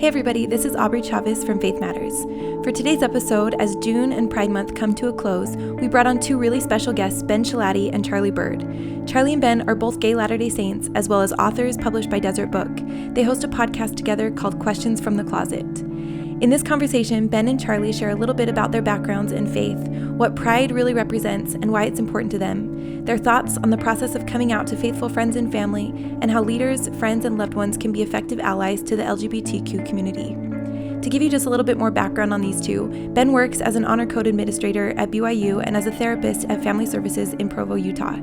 Hey everybody, this is Aubrey Chavez from Faith Matters. For today's episode, as June and Pride Month come to a close, we brought on two really special guests, Ben Schilaty and Charlie Bird. Charlie and Ben are both gay Latter-day Saints, as well as authors published by Deseret Book. They host a podcast together called Questions from the Closet. In this conversation, Ben and Charlie share a little bit about their backgrounds in faith, what pride really represents and why it's important to them, their thoughts on the process of coming out to faithful friends and family, and how leaders, friends, and loved ones can be effective allies to the LGBTQ community. To give you just a little bit more background on these two, Ben works as an honor code administrator at BYU and as a therapist at Family Services in Provo, Utah.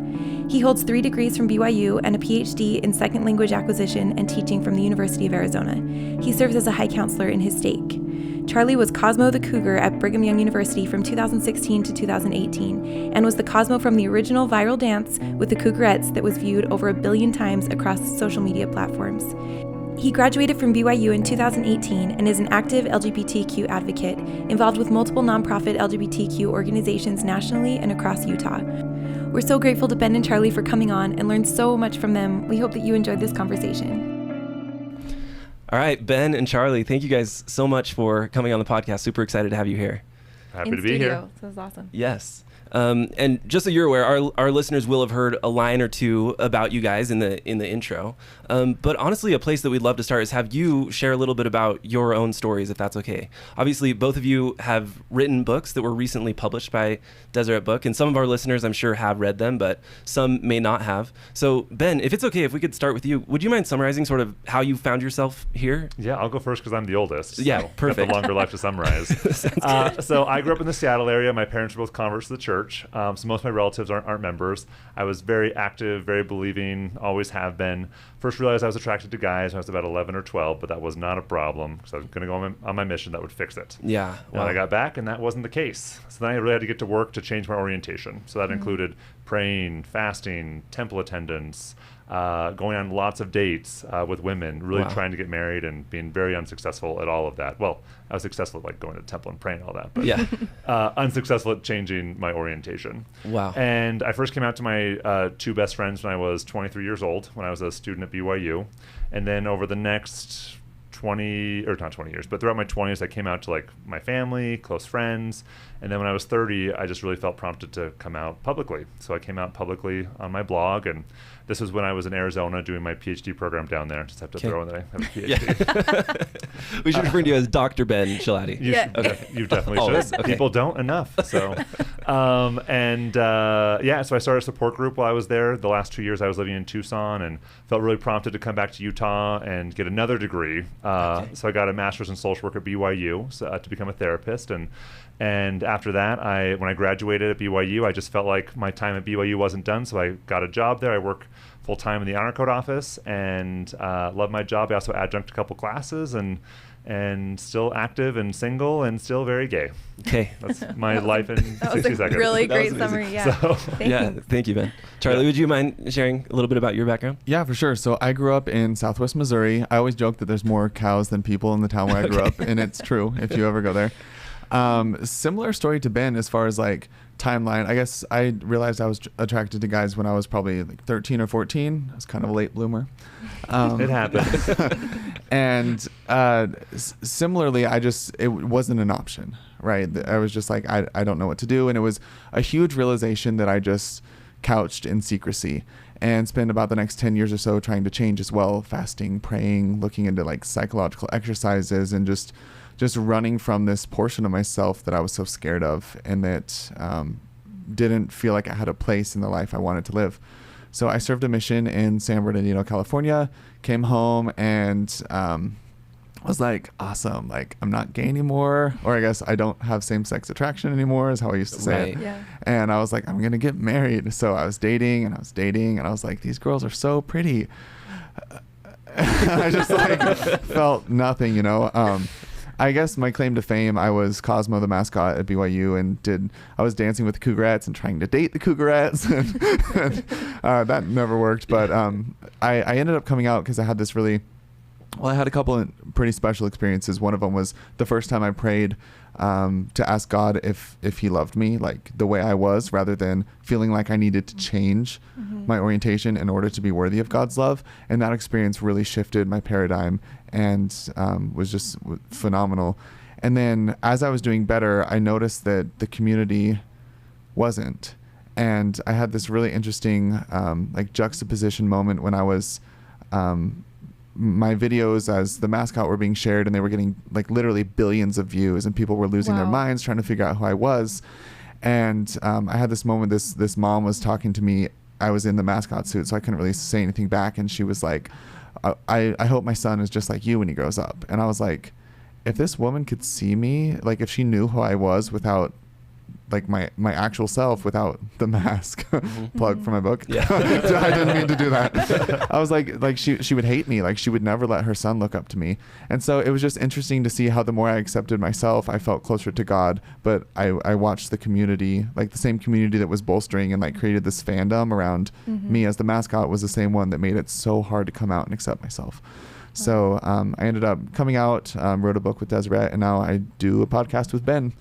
He holds 3 degrees from BYU and a PhD in second language acquisition and teaching from the University of Arizona. He serves as a high counselor in his stake. Charlie was Cosmo the Cougar at Brigham Young University from 2016 to 2018 and was the Cosmo from the original viral dance with the Cougarettes that was viewed over 1 billion times across social media platforms. He graduated from BYU in 2018 and is an active LGBTQ advocate involved with multiple nonprofit LGBTQ organizations nationally and across Utah. We're so grateful to Ben and Charlie for coming on and learned so much from them. We hope that you enjoyed this conversation. All right, Ben and Charlie, thank you guys so much for coming on the podcast. Super excited to have you here. Happy to be here. This is awesome. Yes. And just so you're aware, our listeners will have heard a line or two about you guys in the intro. But honestly, a place that we'd love to start is have you share a little bit about your own stories, if that's okay. Obviously, both of you have written books that were recently published by Deseret Book, and some of our listeners, I'm sure, have read them, but some may not have. So, Ben, if it's okay, if we could start with you, would you mind summarizing sort of how you found yourself here? Yeah, I'll go first because I'm the oldest. So yeah, perfect. Got the longer life to summarize. So I grew up in the Seattle area. My parents were both converts to the church. So most of my relatives aren't members. I was very active, very believing, always have been. First realized I was attracted to guys when I was about 11 or 12, but that was not a problem because I was going to go on my mission that would fix it. Yeah. Wow. And I got back, and that wasn't the case. So then I really had to get to work to change my orientation. So that included praying, fasting, temple attendance, going on lots of dates with women, really trying to get married and being very unsuccessful at all of that. Well, I was successful at like going to the temple and praying and all that, but unsuccessful at changing my orientation. Wow. And I first came out to my 2 best friends when I was 23 years old, when I was a student at BYU. And then over the next 20, or not 20 years, but throughout my 20s, I came out to like my family, close friends. And then when I was 30, I just really felt prompted to come out publicly. So I came out publicly on my blog, and this was when I was in Arizona doing my PhD program down there. Just have to throw in that I have a PhD. Yeah. We should refer to you as Dr. Ben Schilaty. You definitely should. Okay. People don't enough. So, so I started a support group while I was there. The last 2 years I was living in Tucson and felt really prompted to come back to Utah and get another degree. So I got a master's in social work at BYU to become a therapist. And after that, when I graduated at BYU, I just felt like my time at BYU wasn't done. So I got a job there. I work full-time in the honor code office and love my job. I also adjunct a couple classes and still active and single and still very gay. Okay. That's my life in 60 seconds. That was a really great summary. Yeah. So, Thank you, Ben. Charlie, would you mind sharing a little bit about your background? Yeah, for sure. So I grew up in Southwest Missouri. I always joke that there's more cows than people in the town where I grew up, and it's true if you ever go there. Similar story to Ben as far as like timeline. I guess I realized I was attracted to guys when I was probably like 13 or 14. I was kind of a late bloomer. It happens. And similarly, it wasn't an option, right? I was just like, I don't know what to do. And it was a huge realization that I just couched in secrecy and spent about the next 10 years or so trying to change as well, fasting, praying, looking into like psychological exercises, and just running from this portion of myself that I was so scared of and that didn't feel like I had a place in the life I wanted to live. So I served a mission in San Bernardino, California, came home and was like, awesome, like I'm not gay anymore, or I guess I don't have same-sex attraction anymore is how I used to say it. Yeah. And I was like, I'm going to get married. So I was dating and I was like, these girls are so pretty. I just like felt nothing, you know. I guess my claim to fame, I was Cosmo the mascot at BYU and I was dancing with the Cougarettes and trying to date the Cougarettes. and that never worked. But I ended up coming out because I had this really Well, I had a couple of pretty special experiences. One of them was the first time I prayed to ask God if he loved me, like the way I was, rather than feeling like I needed to change my orientation in order to be worthy of God's love. And that experience really shifted my paradigm and was just phenomenal. And then as I was doing better, I noticed that the community wasn't. And I had this really interesting like juxtaposition moment when I was my videos as the mascot were being shared, and they were getting like literally billions of views, and people were losing their minds trying to figure out who I was. And I had this moment, this mom was talking to me. I was in the mascot suit, so I couldn't really say anything back. And she was like, I hope my son is just like you when he grows up. And I was like, if this woman could see me, like if she knew who I was without like my actual self, without the mask, plug for my book. Yeah. I didn't mean to do that. I was like she would hate me. Like she would never let her son look up to me. And so it was just interesting to see how the more I accepted myself, I felt closer to God. But I watched the community, like the same community that was bolstering and like created this fandom around me as the mascot, was the same one that made it so hard to come out and accept myself. So I ended up coming out, wrote a book with Deseret, and now I do a podcast with Ben,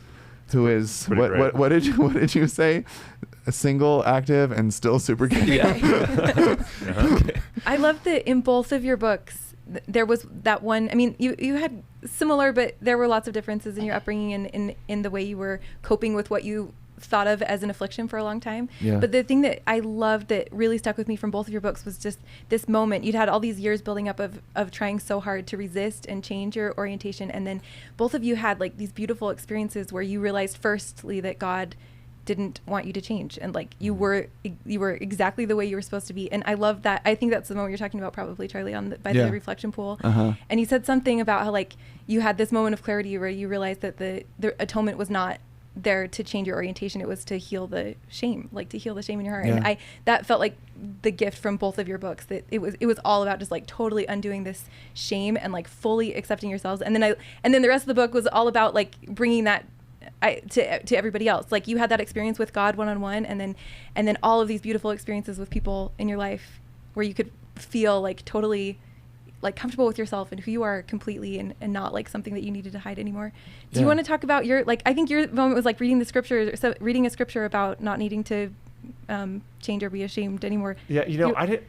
who is what did you say? A single, active, and still super gay. Yeah. I love that in both of your books there was that one. I mean, you had similar, but there were lots of differences in your upbringing and in the way you were coping with what you thought of as an affliction for a long time. Yeah. But the thing that I loved that really stuck with me from both of your books was just this moment. You'd had all these years building up of trying so hard to resist and change your orientation, and then both of you had like these beautiful experiences where you realized firstly that God didn't want you to change, and like you were exactly the way you were supposed to be. And I love that. I think that's the moment you're talking about, probably, Charlie, by the reflection pool. And you said something about how like you had this moment of clarity where you realized that the atonement was not there to change your orientation. It was to heal the shame, like to heal the shame in your heart. And that felt like the gift from both of your books, that it was all about just like totally undoing this shame and like fully accepting yourselves. And then the rest of the book was all about like bringing that to everybody else. Like you had that experience with God one-on-one, and then all of these beautiful experiences with people in your life where you could feel like totally like comfortable with yourself and who you are completely, and not like something that you needed to hide anymore. Do you want to talk about your, like, I think your moment was like reading a scripture about not needing to change or be ashamed anymore. Yeah,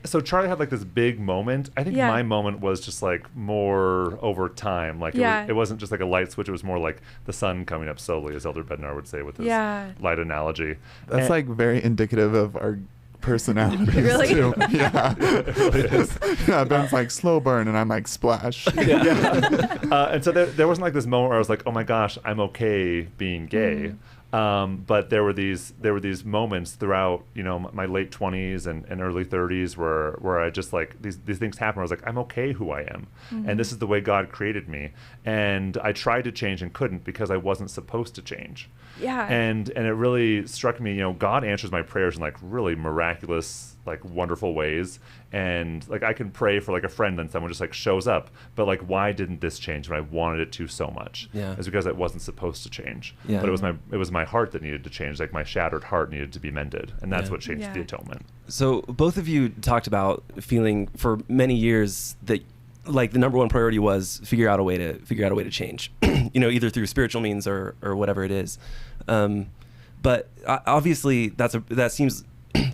so Charlie had like this big moment. I think my moment was just like more over time. Like it wasn't just like a light switch. It was more like the sun coming up slowly, as Elder Bednar would say with his light analogy. That's like very indicative of our personalities really? Too. Yeah. It really is. Yeah, Ben's like slow burn and I'm like splash. And so there wasn't like this moment where I was like, oh my gosh, I'm okay being gay. But there were these moments throughout, my late 20s and early 30s where I just like these things happened where I was like, I'm okay who I am. And this is the way God created me. And I tried to change and couldn't because I wasn't supposed to change. Yeah. And it really struck me, God answers my prayers in like really miraculous, like wonderful ways. And like I can pray for like a friend and someone just like shows up, but like why didn't this change when I wanted it to so much? It's because it wasn't supposed to change. But it was my heart that needed to change. Like my shattered heart needed to be mended, and that's what changed the atonement. So both of you talked about feeling for many years that like the number one priority was figure out a way to change, either through spiritual means or whatever it is. But obviously that seems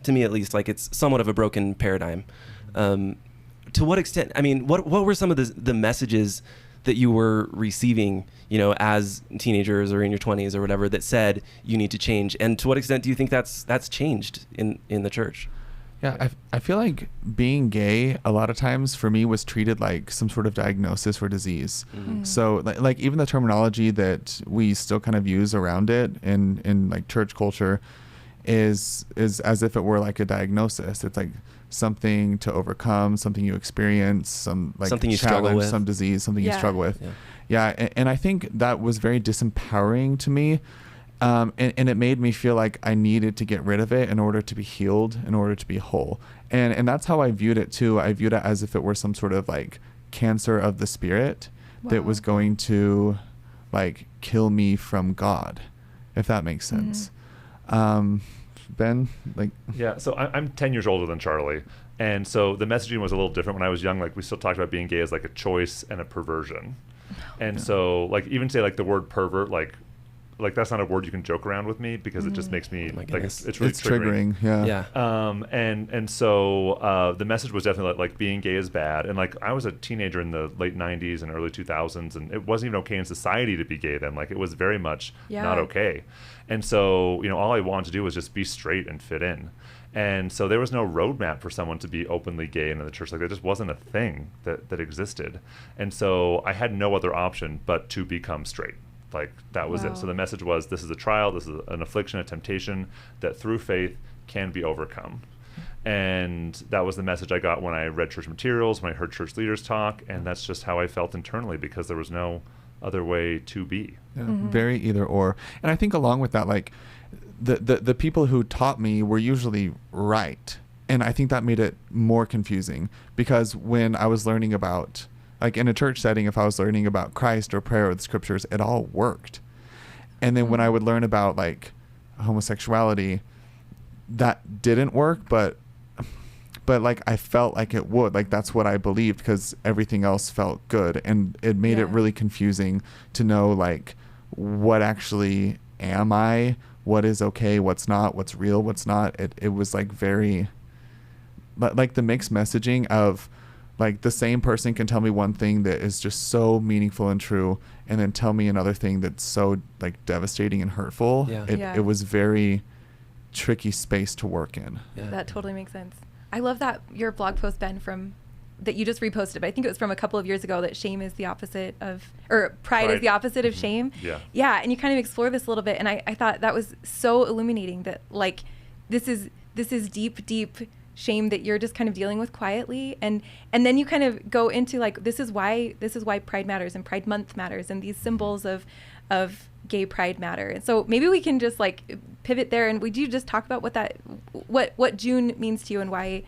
to me at least like it's somewhat of a broken paradigm. To what extent? I mean, what were some of the messages that you were receiving, as teenagers or in your 20s or whatever, that said you need to change? And to what extent do you think that's changed in the church? Yeah, I feel like being gay a lot of times for me was treated like some sort of diagnosis or disease. So like even the terminology that we still kind of use around it in like church culture is as if it were like a diagnosis. It's like something to overcome, something you experience, some like something you challenge, struggle with. some disease, something you struggle with. And I think that was very disempowering to me. And it made me feel like I needed to get rid of it in order to be healed, in order to be whole. And that's how I viewed it too. I viewed it as if it were some sort of like cancer of the spirit that was going to like kill me from God, if that makes sense. Ben, like... Yeah, so I'm 10 years older than Charlie. And so the messaging was a little different. When I was young, like we still talked about being gay as like a choice and a perversion. And so like even say like the word pervert, like that's not a word you can joke around with me because it just makes me like it's really triggering. Yeah. And so the message was definitely like being gay is bad. And like I was a teenager in the late 90s and early 2000s, and it wasn't even okay in society to be gay then. Like it was very much not okay. And so, you know, all I wanted to do was just be straight and fit in. And so there was no roadmap for someone to be openly gay in the church. Like, there just wasn't a thing that existed. And so I had no other option but to become straight. Like, that was it. So the message was, this is a trial, this is an affliction, a temptation that through faith can be overcome. And that was the message I got when I read church materials, when I heard church leaders talk, and that's just how I felt internally, because there was no other way to be. Very either or. And I think along with that, like, the people who taught me were usually right. And I think that made it more confusing, because when I was learning about, like in a church setting, if I was learning about Christ or prayer or the scriptures, it all worked. And then when I would learn about like homosexuality, that didn't work, but like I felt like it would. Like that's what I believed, because everything else felt good. And it made it really confusing to know like what actually am I, what is okay, what's not, what's real, what's not. It was like very, like the mixed messaging of like the same person can tell me one thing that is just so meaningful and true, and then tell me another thing that's so like devastating and hurtful. It was very tricky space to work in. That totally makes sense. I love that your blog post, Ben, that you just reposted, but I think it was from a couple of years ago, that shame is the opposite of, or pride is the opposite of shame. Yeah. And you kind of explore this a little bit. And I thought that was so illuminating, that like, this is deep shame that you're just kind of dealing with quietly. And then you kind of go into like, this is why Pride matters and Pride Month matters, and these symbols of gay pride matter. And so maybe we can just like pivot there, and would you just talk about what June means to you, and why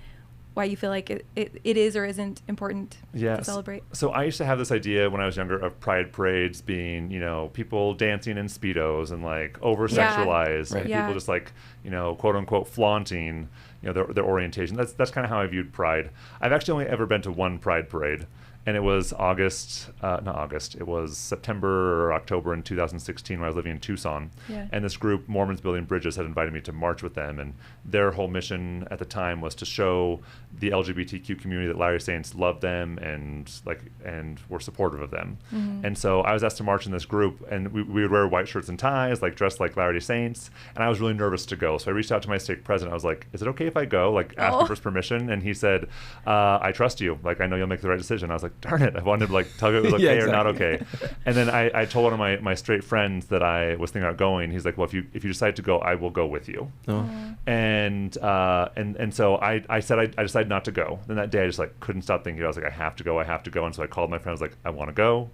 you feel like it is or isn't important to celebrate? So I used to have this idea when I was younger of pride parades being, you know, people dancing in Speedos and like over-sexualized, and people just like, you know, quote unquote flaunting, you know, their orientation. That's kind of how I viewed pride. I've actually only ever been to one pride parade, and it was it was September or October in 2016 when I was living in Tucson. And this group, Mormons Building Bridges, had invited me to march with them. And their whole mission at the time was to show the LGBTQ community that Latter-day Saints loved them and were supportive of them. And so I was asked to march in this group, and we would wear white shirts and ties, like dressed like Latter-day Saints. And I was really nervous to go. So I reached out to my stake president. I was like, is it okay if I go? Like, ask him for his permission. And he said, I trust you. Like, I know you'll make the right decision. I was like, darn it, I wanted to like tell you it was okay or not okay. And then I told one of my straight friends that I was thinking about going. He's like, well, if you decide to go, I will go with you. And so I said I decided not to go. Then that day I just like couldn't stop thinking. I was like, I have to go. And so I called my friend. I was like, I want to go.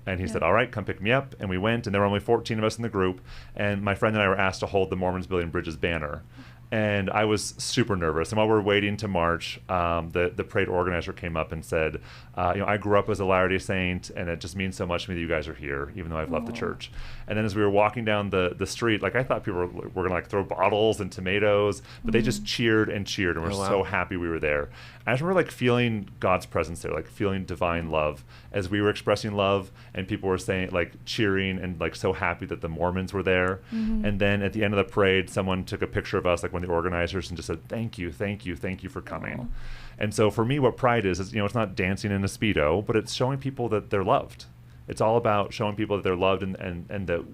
And he said, all right, come pick me up. And we went, and there were only 14 of us in the group. And my friend and I were asked to hold the Mormons Building Bridges banner. And I was super nervous. And while we were waiting to march, the parade organizer came up and said, I grew up as a Latter-day Saint, and it just means so much to me that you guys are here, even though I've left the church. And then as we were walking down the street, like I thought people were going to like throw bottles and tomatoes, but they just cheered and were so happy we were there. I just remember like feeling God's presence there, like feeling divine love as we were expressing love, and people were saying like cheering and like so happy that the Mormons were there. And then at the end of the parade, someone took a picture of us, like one of the organizers, and just said, thank you for coming. And so for me, what pride is, you know, it's not dancing in a Speedo, but it's showing people that they're loved. It's all about showing people that they're loved, and that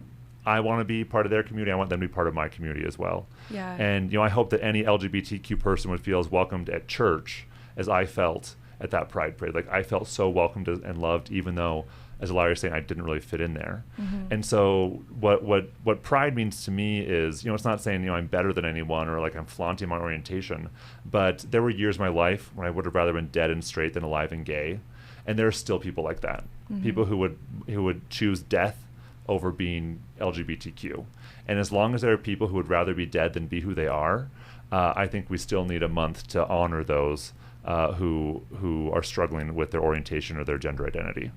I want to be part of their community. I want them to be part of my community as well. And, you know, I hope that any LGBTQ person would feel as welcomed at church as I felt at that pride parade. Like I felt so welcomed and loved, even though as a Latter-day Saint I didn't really fit in there. And so what pride means to me is, you know, it's not saying, you know, I'm better than anyone or like I'm flaunting my orientation, but there were years in my life when I would have rather been dead and straight than alive and gay. And there are still people like that. People who would choose death over being LGBTQ. And as long as there are people who would rather be dead than be who they are, I think we still need a month to honor those who are struggling with their orientation or their gender identity.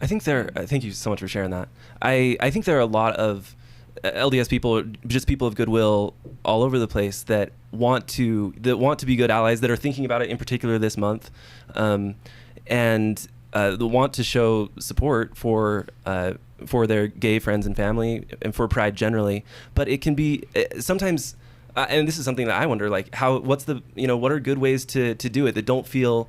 Thank you so much for sharing that. I think there are a lot of LDS people, just people of goodwill all over the place that want to be good allies, that are thinking about it in particular this month, and that want to show support for their gay friends and family and for Pride generally. But it can be sometimes, and this is something that I wonder, like what are good ways to do it that don't feel,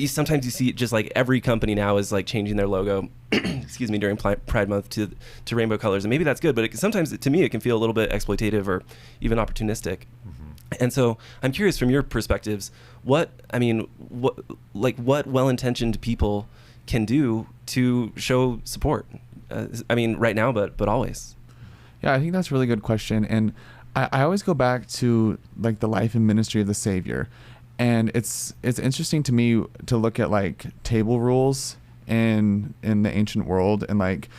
sometimes you see it just like every company now is like changing their logo, excuse me, during Pride Month to rainbow colors. And maybe that's good, but sometimes to me it can feel a little bit exploitative or even opportunistic. Mm-hmm. And so I'm curious from your perspectives, what well-intentioned people can do to show support? Right now, but always. Yeah, I think that's a really good question. And I always go back to like the life and ministry of the Savior. And it's interesting to me to look at like table rules in the ancient world. And like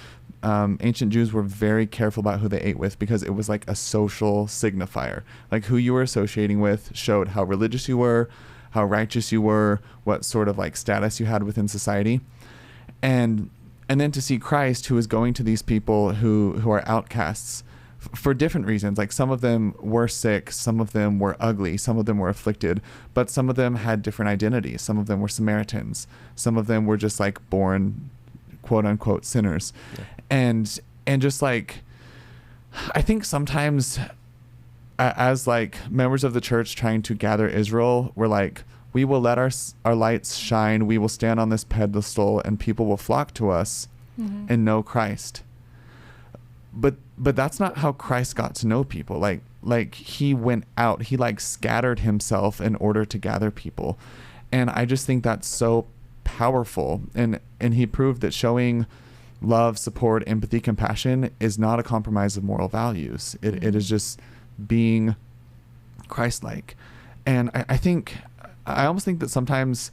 ancient Jews were very careful about who they ate with, because it was like a social signifier. Like who you were associating with showed how religious you were, how righteous you were, what sort of like status you had within society. And then to see Christ, who is going to these people who are outcasts for different reasons. Like some of them were sick, some of them were ugly, some of them were afflicted, but some of them had different identities. Some of them were Samaritans. Some of them were just like born quote unquote sinners. Yeah. And just like, I think sometimes as like members of the church trying to gather Israel, we're like, we will let our lights shine. We will stand on this pedestal and people will flock to us and know Christ. But that's not how Christ got to know people. Like he went out, he like scattered himself in order to gather people. And I just think that's so powerful. And he proved that showing love, support, empathy, compassion is not a compromise of moral values. It is just being Christ-like. And I almost think that sometimes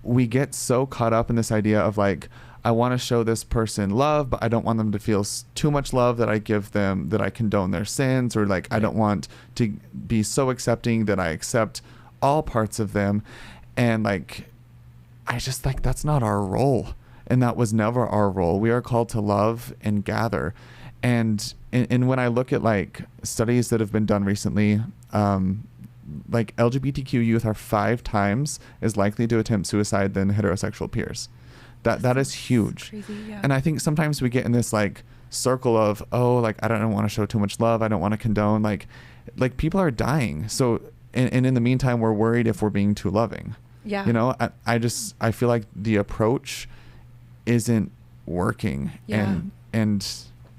we get so caught up in this idea of like, I want to show this person love, but I don't want them to feel too much love that I give them, that I condone their sins, or like, I don't want to be so accepting that I accept all parts of them. And like, I just like, that's not our role. And that was never our role. We are called to love and gather. And when I look at like studies that have been done recently, like LGBTQ youth are 5 times as likely to attempt suicide than heterosexual peers. That is huge. Crazy, yeah. And I think sometimes we get in this like circle of, oh, like I don't want to show too much love, I don't want to condone, like people are dying. So and in the meantime we're worried if we're being too loving. Yeah. I feel like the approach isn't working. Yeah. And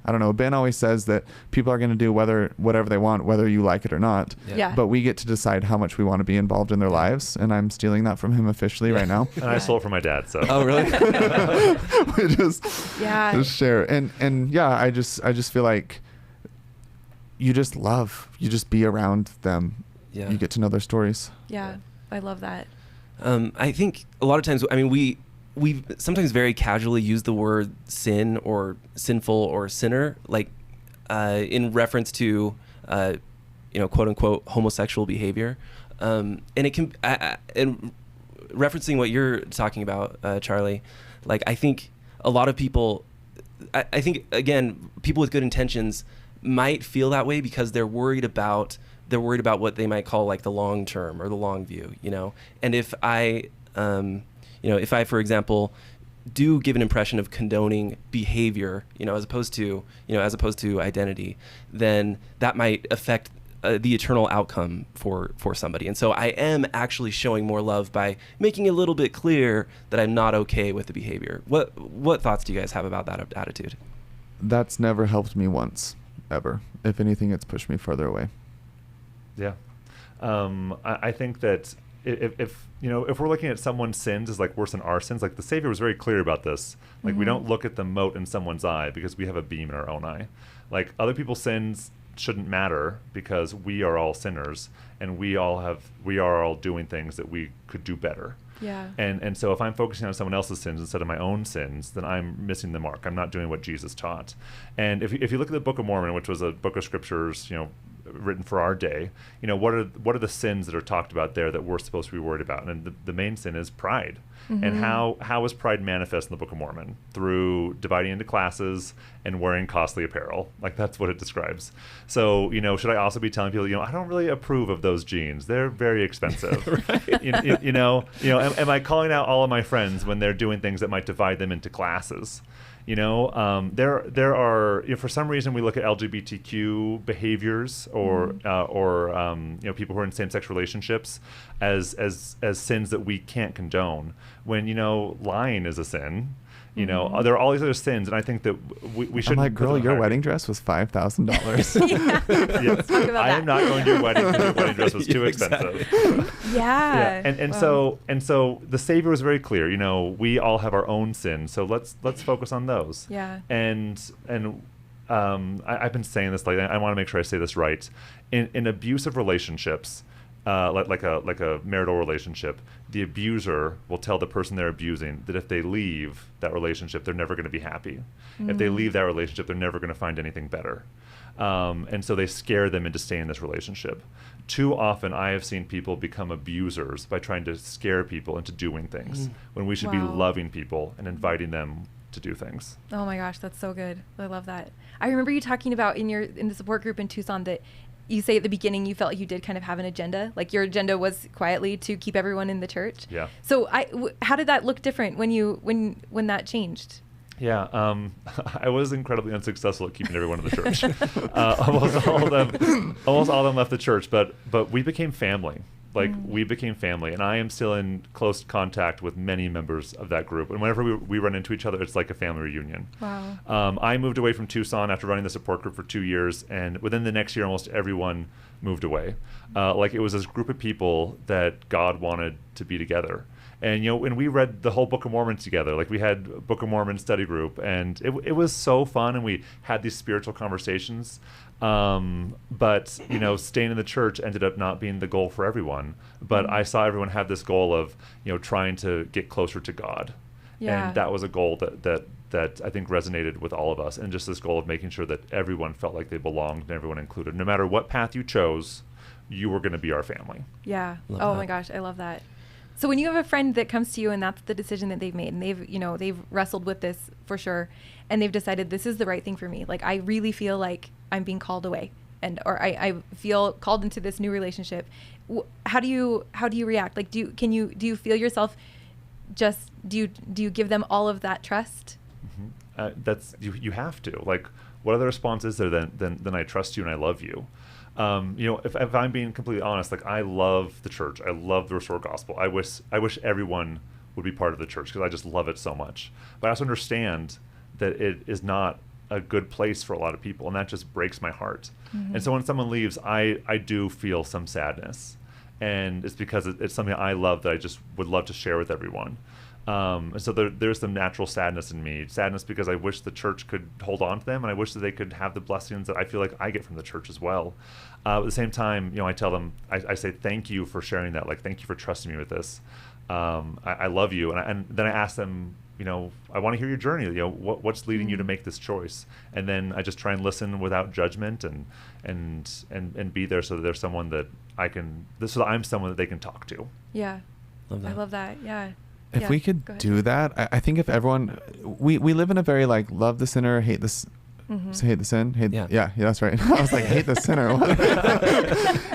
I don't know, Ben always says that people are going to do whatever they want, whether you like it or not. Yeah. But we get to decide how much we want to be involved in their lives. And I'm stealing that from him officially right now. And I stole it from my dad, so. Oh, really? We just share. And yeah, I just feel like you just love, you just be around them. Yeah. You get to know their stories. Yeah. I love that. I think a lot of times, we sometimes very casually use the word sin or sinful or sinner, like in reference to, quote unquote, homosexual behavior. And it can, and referencing what you're talking about, Charlie, like I think a lot of people, I think, again, people with good intentions might feel that way because they're worried about what they might call like the long term or the long view, and if I, for example, do give an impression of condoning behavior, as opposed to identity, then that might affect the eternal outcome for somebody. And so I am actually showing more love by making it a little bit clear that I'm not okay with the behavior. What thoughts do you guys have about that attitude? That's never helped me once, ever. If anything, it's pushed me further away. Yeah. I think that if we're looking at someone's sins as like worse than our sins, like the Savior was very clear about this. Like we don't look at the mote in someone's eye because we have a beam in our own eye. Like other people's sins shouldn't matter because we are all sinners and we are all doing things that we could do better. Yeah. And so if I'm focusing on someone else's sins instead of my own sins, then I'm missing the mark. I'm not doing what Jesus taught. And if you look at the Book of Mormon, which was a book of scriptures, written for our day, what are the sins that are talked about there that we're supposed to be worried about? And the main sin is pride. And how is pride manifest in the Book of Mormon? Through dividing into classes and wearing costly apparel. Like, that's what it describes. So, should I also be telling people, I don't really approve of those jeans. They're very expensive. Right. Am I calling out all of my friends when they're doing things that might divide them into classes? There are, for some reason we look at LGBTQ behaviors or people who are in same-sex relationships as sins that we can't condone, when lying is a sin. There are all these other sins, and I think that we should. I'm like, girl, your wedding dress was $5,000. Yes. I am not going to your wedding because your wedding dress was too expensive. Yeah. And so the Savior was very clear. We all have our own sins, so let's focus on those. Yeah. And I've been saying this lately. I want to make sure I say this right. In abusive relationships, like a marital relationship, the abuser will tell the person they're abusing that if they leave that relationship, they're never going to be happy. If they leave that relationship, they're never going to find anything better. And so they scare them into staying in this relationship. Too often, I have seen people become abusers by trying to scare people into doing things when we should be loving people and inviting them to do things. Oh my gosh, that's so good. I love that. I remember you talking about in the support group in Tucson that you say at the beginning you felt like you did kind of have an agenda. Like, your agenda was quietly to keep everyone in the church. Yeah. So how did that look different when that changed? Yeah, I was incredibly unsuccessful at keeping everyone in the church. Almost all of them left the church, but we became family. We became family, and I am still in close contact with many members of that group. And whenever we run into each other, it's like a family reunion. Wow. I moved away from Tucson after running the support group for 2 years, and within the next year, almost everyone moved away. It was this group of people that God wanted to be together. And when we read the whole Book of Mormon together, we had a Book of Mormon study group, and it was so fun, and we had these spiritual conversations. But staying in the church ended up not being the goal for everyone. But I saw everyone have this goal of trying to get closer to God, and that was a goal that I think resonated with all of us, and just this goal of making sure that everyone felt like they belonged and everyone included. No matter what path you chose, you were going to be our family. Yeah. My gosh, I love that. So when you have a friend that comes to you and that's the decision that they've made, and they've wrestled with this for sure, and they've decided this is the right thing for me. I really feel like I'm being called away, or I feel called into this new relationship. How do you react? Do you feel yourself do you give them all of that trust? That's you have to. What other response is there than I trust you and I love you? If I'm being completely honest, I love the church. I love the Restored Gospel. I wish everyone would be part of the church because I just love it so much. But I also understand that it is not a good place for a lot of people, and that just breaks my heart. And so when someone leaves, I do feel some sadness, and it's because it's something I love that I just would love to share with everyone. And so there's some natural sadness in me. Sadness because I wish the church could hold on to them, and I wish that they could have the blessings that I feel like I get from the church as well. At the same time, I tell them, I say thank you for sharing that. Thank you for trusting me with this. I love you, and then I ask them, I want to hear your journey. What's leading you to make this choice? And then I just try and listen without judgment and be there so that there's someone that so that I'm someone that they can talk to. Yeah, I love that. Yeah. If we could do that, I think if everyone, we live in a very love the sinner, hate this, hate the sin, yeah, that's right. I was hate the sinner,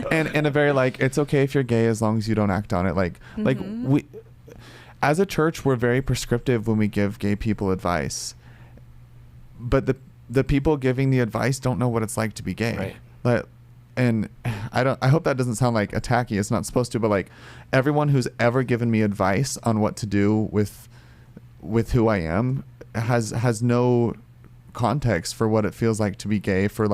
and a very it's okay if you're gay as long as you don't act on it. We, as a church, we're very prescriptive when we give gay people advice, but the people giving the advice don't know what it's like to be gay. Right. And I hope that doesn't sound attacky. It's not supposed to, but everyone who's ever given me advice on what to do with who I am has no context for what it feels like to be gay, for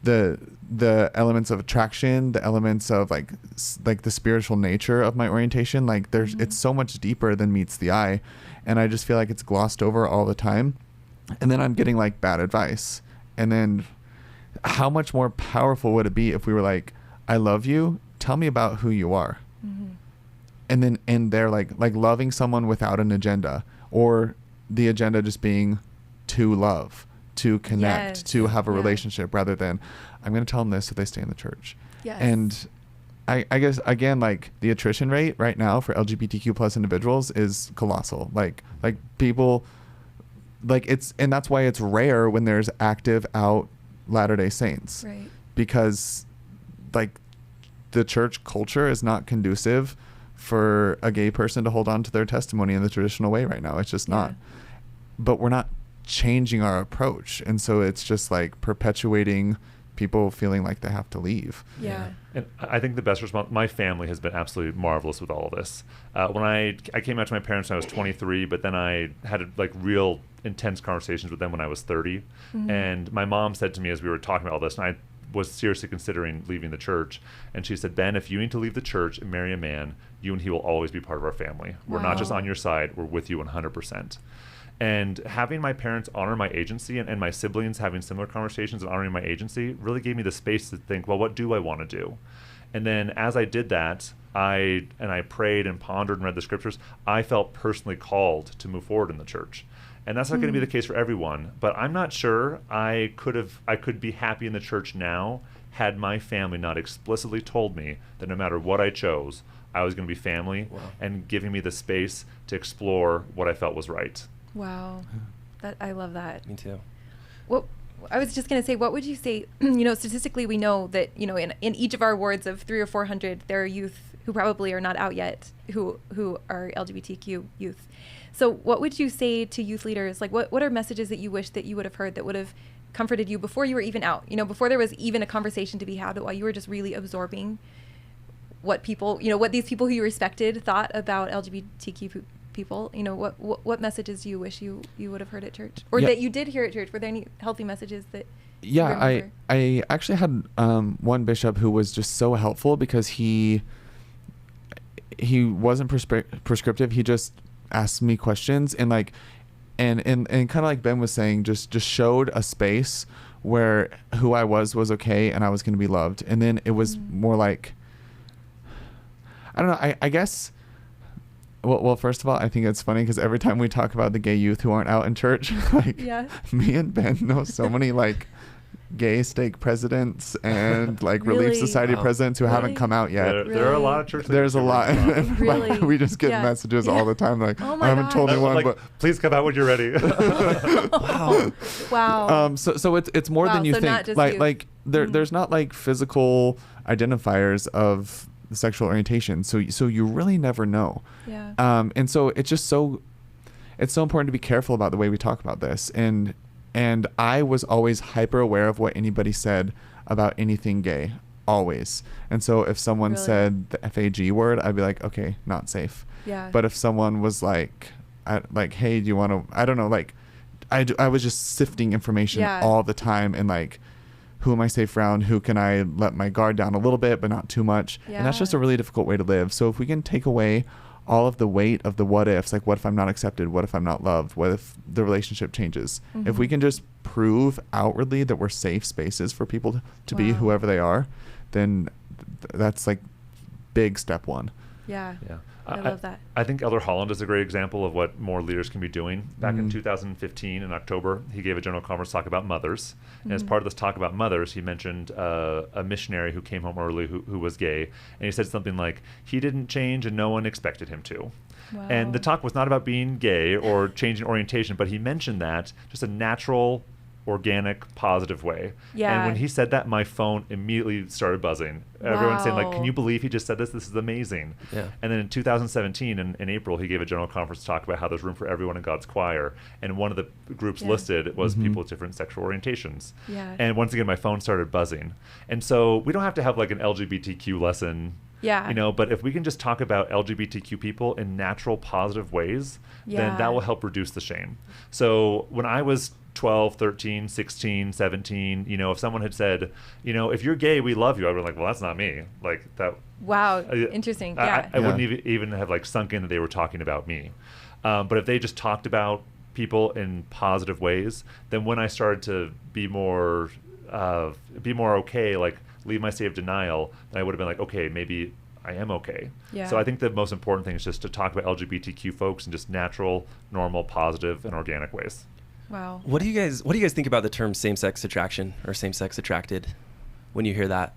the elements of attraction, the elements of the spiritual nature of my orientation. There's it's so much deeper than meets the eye, and I just feel like it's glossed over all the time. And then I'm getting bad advice, and then how much more powerful would it be if we were I love you, tell me about who you are. And then they're loving someone without an agenda, or the agenda just being to love, to connect, to have a relationship, rather than I'm going to tell them this so they stay in the church. And I guess again, like the attrition rate right now for LGBTQ plus individuals is colossal. Like people, like and that's why it's rare when there's active out Latter-day Saints, Right. because like the church culture is not conducive for a gay person to hold on to their testimony in the traditional way right now. It's just not. But we're not changing our approach, and so it's just like perpetuating people feeling like they have to leave. Yeah. And I think the best response, my family has been absolutely marvelous with all of this. When I came out to my parents when I was 23, but then I had like real intense conversations with them when I was 30. Mm-hmm. And my mom said to me as we were talking about all this, and I was seriously considering leaving the church, and she said, Ben, if you need to leave the church and marry a man, you and he will always be part of our family. We're not just Wow. on your side, we're with you 100%. And having my parents honor my agency and my siblings having similar conversations and honoring my agency really gave me the space to think, well, what do I want to do? And then as I did that, I prayed and pondered and read the scriptures, I felt personally called to move forward in the church. And that's not going to be the case for everyone, but I'm not sure I could be happy in the church now had my family not explicitly told me that no matter what I chose, I was going to be family. Wow. And giving me the space to explore what I felt was right. Wow. I love that. Me too. What I was just going to say, what would you say, statistically we know that, in each of our wards of 300 or 400, there are youth who probably are not out yet, who are LGBTQ youth. So what would you say to youth leaders? Like what are messages that you wish that you would have heard that would have comforted you before you were even out, before there was even a conversation to be had, but while you were just really absorbing what people, what these people who you respected thought about LGBTQ people, what messages do you wish you would have heard at church, or that you did hear at church? Were there any healthy messages that you remember? I actually had one bishop who was just so helpful because he wasn't prescriptive. He just asked me questions and kind of like Ben was saying, just showed a space where who I was okay and I was going to be loved. And then it was more like, I don't know, I guess. Well, first of all, I think it's funny because every time we talk about the gay youth who aren't out in church, me and Ben know so many gay stake presidents and Relief Really? Society Wow. presidents who haven't come out yet. There are a lot of churches. There's a lot. Really? We just get Yeah. messages Yeah. all the time Oh my I haven't told gosh. anyone, but please come out when you're ready. Wow. Wow. so it's more Wow, than you so not think. just you. There's not physical identifiers of the sexual orientation. So you really never know. Yeah. And so it's so important to be careful about the way we talk about this. And I was always hyper aware of what anybody said about anything gay, always. And so if someone Really? said the FAG word, I'd be like, okay, not safe. Yeah. But if someone was hey, do you want to, I don't know, I was just sifting information Yeah. all the time and who am I safe around? Who can I let my guard down a little bit, but not too much? And that's just a Yeah. really difficult way to live. So if we can take away all of the weight of the what ifs, what if I'm not accepted? What if I'm not loved? What if the relationship changes? If we can just prove outwardly that we're safe spaces for people to be Wow. whoever they are, then that's big step one. Yeah. Yeah. I love that. I think Elder Holland is a great example of what more leaders can be doing. Back in 2015 in October, he gave a general conference talk about mothers. And as part of this talk about mothers, he mentioned a missionary who came home early who was gay. And he said something like, he didn't change and no one expected him to. Wow. And the talk was not about being gay or changing orientation, but he mentioned that just a natural, organic, positive way. Yeah. And when he said that, my phone immediately started buzzing. Everyone saying Wow. can you believe he just said this? This is amazing. Yeah. And then in 2017, in April, he gave a general conference talk about how there's room for everyone in God's choir. And one of the groups Yeah. listed was people with different sexual orientations. Yeah. And once again, my phone started buzzing. And so we don't have to have an LGBTQ lesson. Yeah. But if we can just talk about LGBTQ people in natural, positive ways, Yeah. then that will help reduce the shame. So when I was 12, 13, 16, 17, if someone had said, if you're gay, we love you, I'd be like, well, that's not me. That. Wow. Interesting. Yeah. I wouldn't even have sunk in that they were talking about me. But if they just talked about people in positive ways, then when I started to be more okay, leave my state of denial, then I would have been okay, maybe I am okay. Yeah. So I think the most important thing is just to talk about LGBTQ folks in just natural, normal, positive, and organic ways. Wow. What do you guys think about the term same-sex attraction or same-sex attracted when you hear that?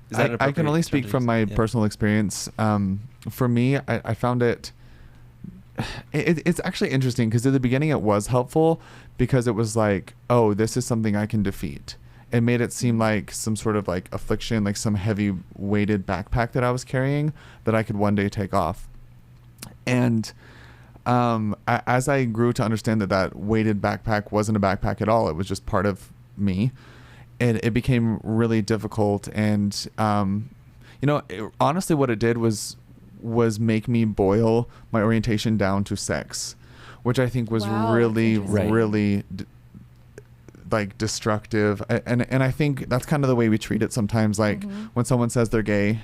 Is that an I can only speak from my yeah. personal experience. For me, I found it's actually interesting because at the beginning it was helpful because it was like, oh, this is something I can defeat. It made it seem like some sort of like affliction, like some heavy weighted backpack that I was carrying that I could one day take off. And as I grew to understand that weighted backpack wasn't a backpack at all, it was just part of me, and it became really difficult. And honestly, what it did was make me boil my orientation down to sex, which I think was really like destructive. And I think that's kind of the way we treat it sometimes. Like when someone says they're gay,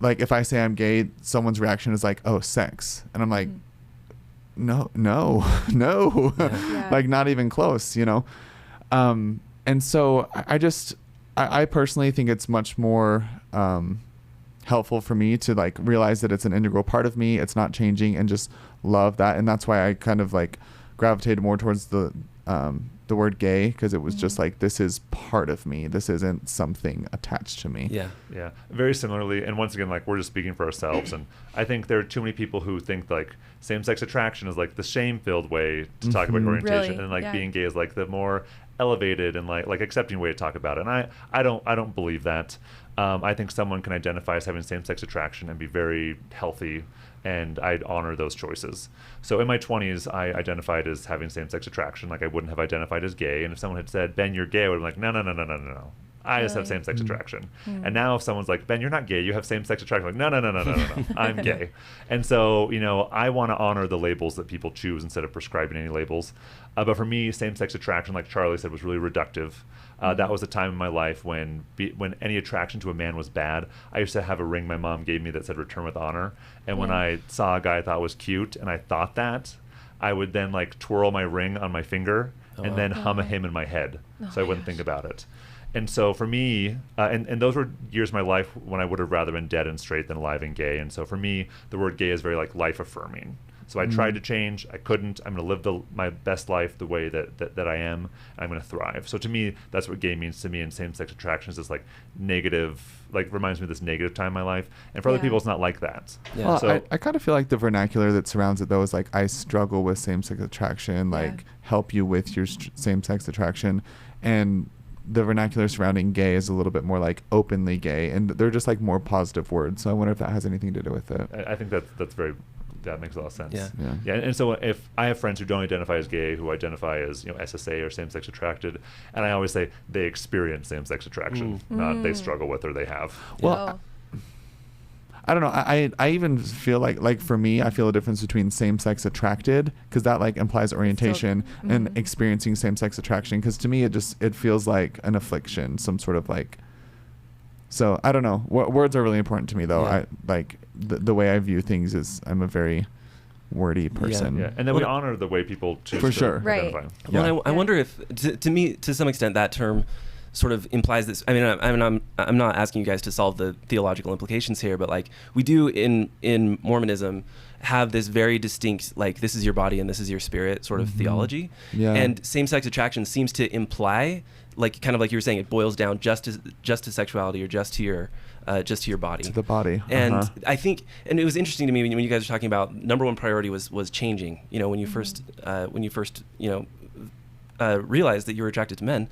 like if I say I'm gay, someone's reaction is like, oh, sex. And I'm like, no, Yeah. like not even close, and so I personally think it's much more helpful for me to like realize that it's an integral part of me. It's not changing, and just love that. And that's why I kind of like gravitated more towards the word gay, because it was just like, this is part of me. This isn't something attached to me. Yeah. Yeah. Very similarly. And once again, like, we're just speaking for ourselves. And I think there are too many people who think like same-sex attraction is like the shame-filled way to talk about orientation. Really? And like Yeah. being gay is like the more elevated and like accepting way to talk about it. And I don't believe that. I think someone can identify as having same-sex attraction and be very healthy, and I'd honor those choices. So in my 20s, I identified as having same-sex attraction. Like, I wouldn't have identified as gay. And if someone had said, Ben, you're gay, I would have been like, no. I just have same-sex attraction. And now if someone's like, Ben, you're not gay, you have same-sex attraction. I'm like, no. I'm gay. And so, I want to honor the labels that people choose instead of prescribing any labels. But for me, same-sex attraction, like Charlie said, was really reductive. That was a time in my life when any attraction to a man was bad. I used to have a ring my mom gave me that said "Return with Honor," and when I saw a guy I thought was cute, and I thought that, I would then like twirl my ring on my finger and then hum a hymn in my head, so I wouldn't think about it. And so for me, and those were years of my life when I would have rather been dead and straight than alive and gay. And so for me, the word gay is very like life affirming. So I tried to change. I couldn't. I'm going to live my best life the way that I am. And I'm going to thrive. So to me, that's what gay means to me. And same-sex attraction is this like negative, like reminds me of this negative time in my life. And for other people, it's not like that. Yeah. Well, So I kind of feel like the vernacular that surrounds it, though, is like, I struggle with same-sex attraction, like help you with your same-sex attraction. And the vernacular surrounding gay is a little bit more like openly gay. And they're just like more positive words. So I wonder if that has anything to do with it. I think that makes a lot of sense. Yeah. And so if I have friends who don't identify as gay, who identify as SSA or same-sex attracted, and I always say they experience same-sex attraction, not they struggle with or they have. Well, I don't know. I even feel like for me, I feel a difference between same-sex attracted, because that like implies orientation, and experiencing same-sex attraction, because to me it feels like an affliction, some sort of like. So I don't know. Words are really important to me, though. Yeah. The way I view things is I'm a very wordy person. Yeah. And then we honor the way people choose For to sure. identify. Well, I wonder if, to me, to some extent, that term sort of implies this. I mean, I'm not asking you guys to solve the theological implications here, but like we do in Mormonism have this very distinct, like, this is your body and this is your spirit sort of theology. Yeah. And same-sex attraction seems to imply, like, kind of like you were saying, it boils down just to sexuality, or just to your body. To the body. And I think, and it was interesting to me when you guys were talking about number one priority was changing. When you first realized that you were attracted to men,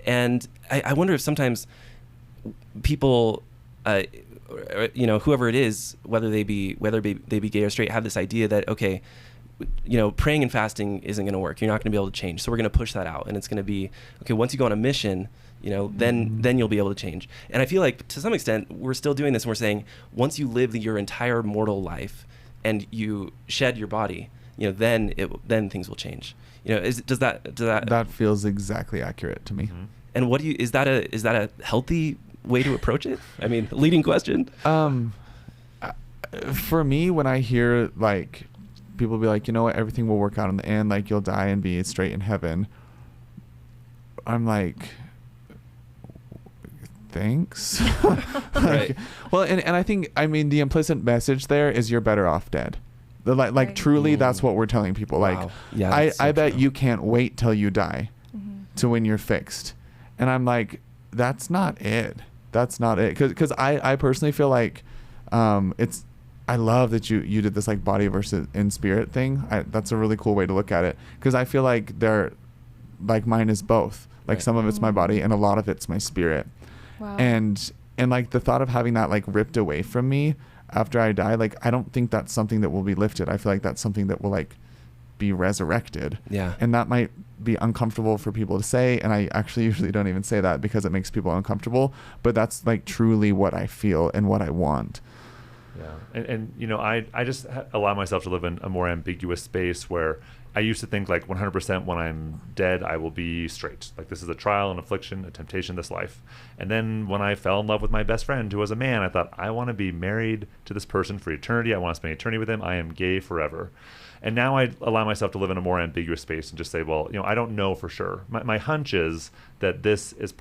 and I wonder if sometimes people, whoever it is, whether they be gay or straight, have this idea that, okay, praying and fasting isn't going to work. You're not going to be able to change. So we're going to push that out, and it's going to be, okay, once you go on a mission, then you'll be able to change. And I feel like to some extent we're still doing this, and we're saying once you live your entire mortal life and you shed your body, then things will change. Does that feels exactly accurate to me. And what is that a healthy way to approach it? I mean, leading question. For me, when I hear like people be like, everything will work out in the end, like you'll die and be straight in heaven, I'm like, thanks. Right. Well, and I think, the implicit message there is you're better off dead. Truly, that's what we're telling people. Wow. Like, Yeah, I bet you can't wait till you die to when you're fixed. And I'm like, that's not it. that's not it. Because I personally feel like I love that you did this like body versus in spirit thing. That's a really cool way to look at it, because I feel like they're like, mine is both. Like some of it's my body and a lot of it's my spirit. Wow. And like the thought of having that like ripped away from me after I die, like I don't think that's something that will be lifted. I feel like that's something that will like be resurrected. Yeah. And that might be uncomfortable for people to say, and I actually usually don't even say that because it makes people uncomfortable, but that's like truly what I feel and what I want. Yeah. And you know, I just allow myself to live in a more ambiguous space where I used to think like 100% when I'm dead, I will be straight. Like this is a trial, an affliction, a temptation, this life. And then when I fell in love with my best friend who was a man, I thought, I want to be married to this person for eternity. I want to spend eternity with him. I am gay forever. And now I allow myself to live in a more ambiguous space and just say, well, you know, I don't know for sure. My hunch is that this is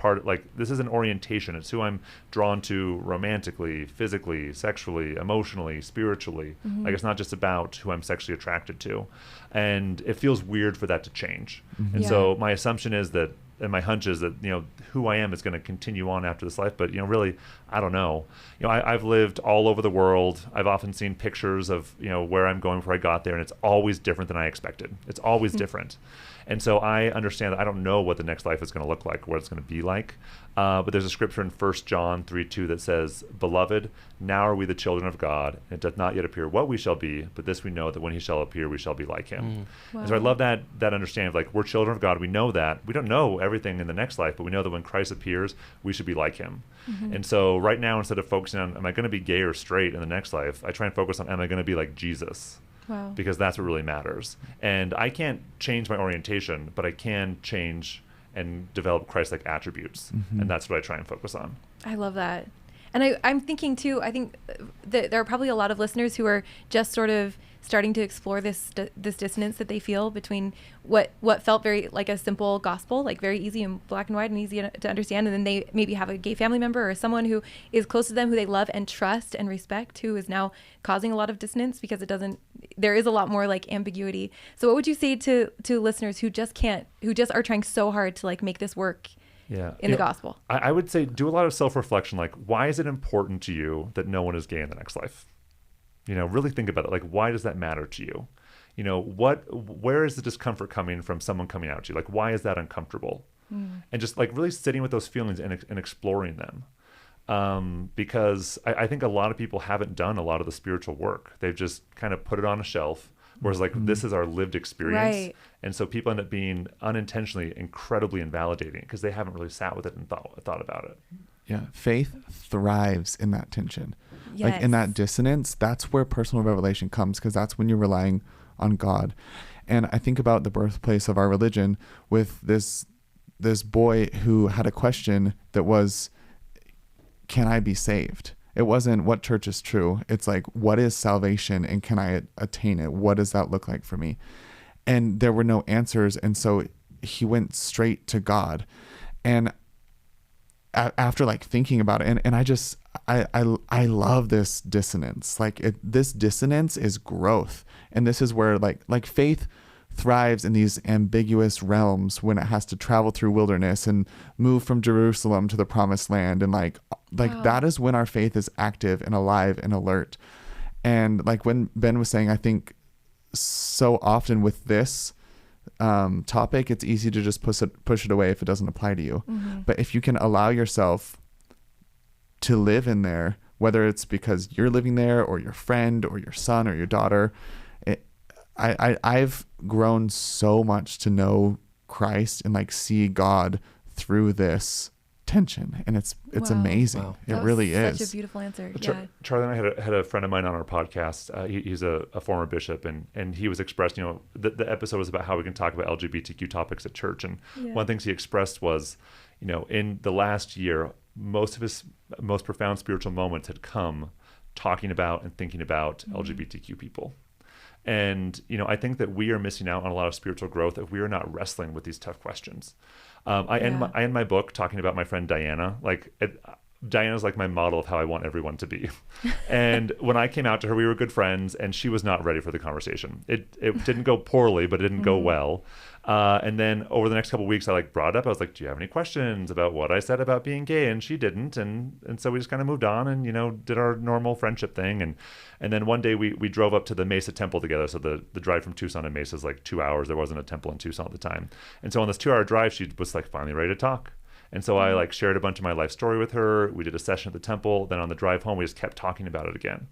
this is an orientation. It's who I'm drawn to romantically, physically, sexually, emotionally, spiritually. Mm-hmm. Like it's not just about who I'm sexually attracted to. And it feels weird for that to change. Mm-hmm. And Yeah. so my assumption is that, and my hunch is that, you know, who I am is going to continue on after this life. But, you know, really, I don't know. You know, I've lived all over the world. I've often seen pictures of, you know, where I'm going before I got there, and it's always different than I expected. It's always different. And so I understand that I don't know what the next life is going to look like, what it's going to be like. But there's a scripture in 1 John 3:2 that says, "Beloved, now are we the children of God, and it doth not yet appear what we shall be, but this we know, that when he shall appear, we shall be like him." Wow. And so I love that understanding of like, we're children of God. We know that. We don't know everything in the next life, but we know that when Christ appears, we should be like him. Mm-hmm. And so right now, instead of focusing on, am I going to be gay or straight in the next life, I try and focus on, am I going to be like Jesus? Wow. Because that's what really matters. And I can't change my orientation, but I can change and develop Christ-like attributes. Mm-hmm. And that's what I try and focus on. I love that. And I'm thinking too, I think that there are probably a lot of listeners who are just sort of starting to explore this dissonance that they feel between what felt very like a simple gospel, like very easy and black and white and easy to understand, and then they maybe have a gay family member or someone who is close to them who they love and trust and respect, who is now causing a lot of dissonance because there is a lot more like ambiguity. So what would you say to listeners who just are trying so hard to like make this work in the gospel? I would say do a lot of self-reflection. Like, why is it important to you that no one is gay in the next life? You know, really think about it. Like, why does that matter to you? You know, where is the discomfort coming from someone coming out to you? Like, why is that uncomfortable? And just like really sitting with those feelings and exploring them. Because I think a lot of people haven't done a lot of the spiritual work. They've just kind of put it on a shelf. Whereas like this is our lived experience. Right. And so people end up being unintentionally incredibly invalidating because they haven't really sat with it and thought about it. Yeah, faith thrives in that tension. Yes. Like in that dissonance, that's where personal revelation comes, because that's when you're relying on God. And I think about the birthplace of our religion with this boy who had a question that was, can I be saved? It wasn't what church is true. It's like, what is salvation and can I attain it? What does that look like for me? And there were no answers. And so he went straight to God. And after like thinking about it, and I love this dissonance. Like this dissonance is growth. And this is where like faith thrives in these ambiguous realms when it has to travel through wilderness and move from Jerusalem to the promised land. And like Wow. that is when our faith is active and alive and alert. And like when Ben was saying, I think so often with this topic, it's easy to just push it away if it doesn't apply to you. Mm-hmm. But if you can allow yourself to live in there, whether it's because you're living there or your friend or your son or your daughter, I've grown so much to know Christ and like see God through this tension, and it's Wow. amazing. Wow. It really is. Such a beautiful answer. Charlie and I had a friend of mine on our podcast. He's a former bishop, and he was expressing, you know, the episode was about how we can talk about LGBTQ topics at church. And one of the things he expressed was, you know, in the last year, most of his most profound spiritual moments had come talking about and thinking about LGBTQ people. And, you know, I think that we are missing out on a lot of spiritual growth if we are not wrestling with these tough questions. I end my book talking about my friend Diana. Diana's like my model of how I want everyone to be. And when I came out to her, we were good friends, and she was not ready for the conversation. It didn't go poorly, but it didn't go well. And then over the next couple of weeks, I like brought it up. I was like, do you have any questions about what I said about being gay? And she didn't. And so we just kind of moved on and, did our normal friendship thing. And then one day we drove up to the Mesa Temple together. So the drive from Tucson to Mesa is like 2 hours. There wasn't a temple in Tucson at the time. And so on this 2-hour drive, she was like finally ready to talk. And so I like shared a bunch of my life story with her. We did a session at the temple. Then on the drive home, we just kept talking about it again.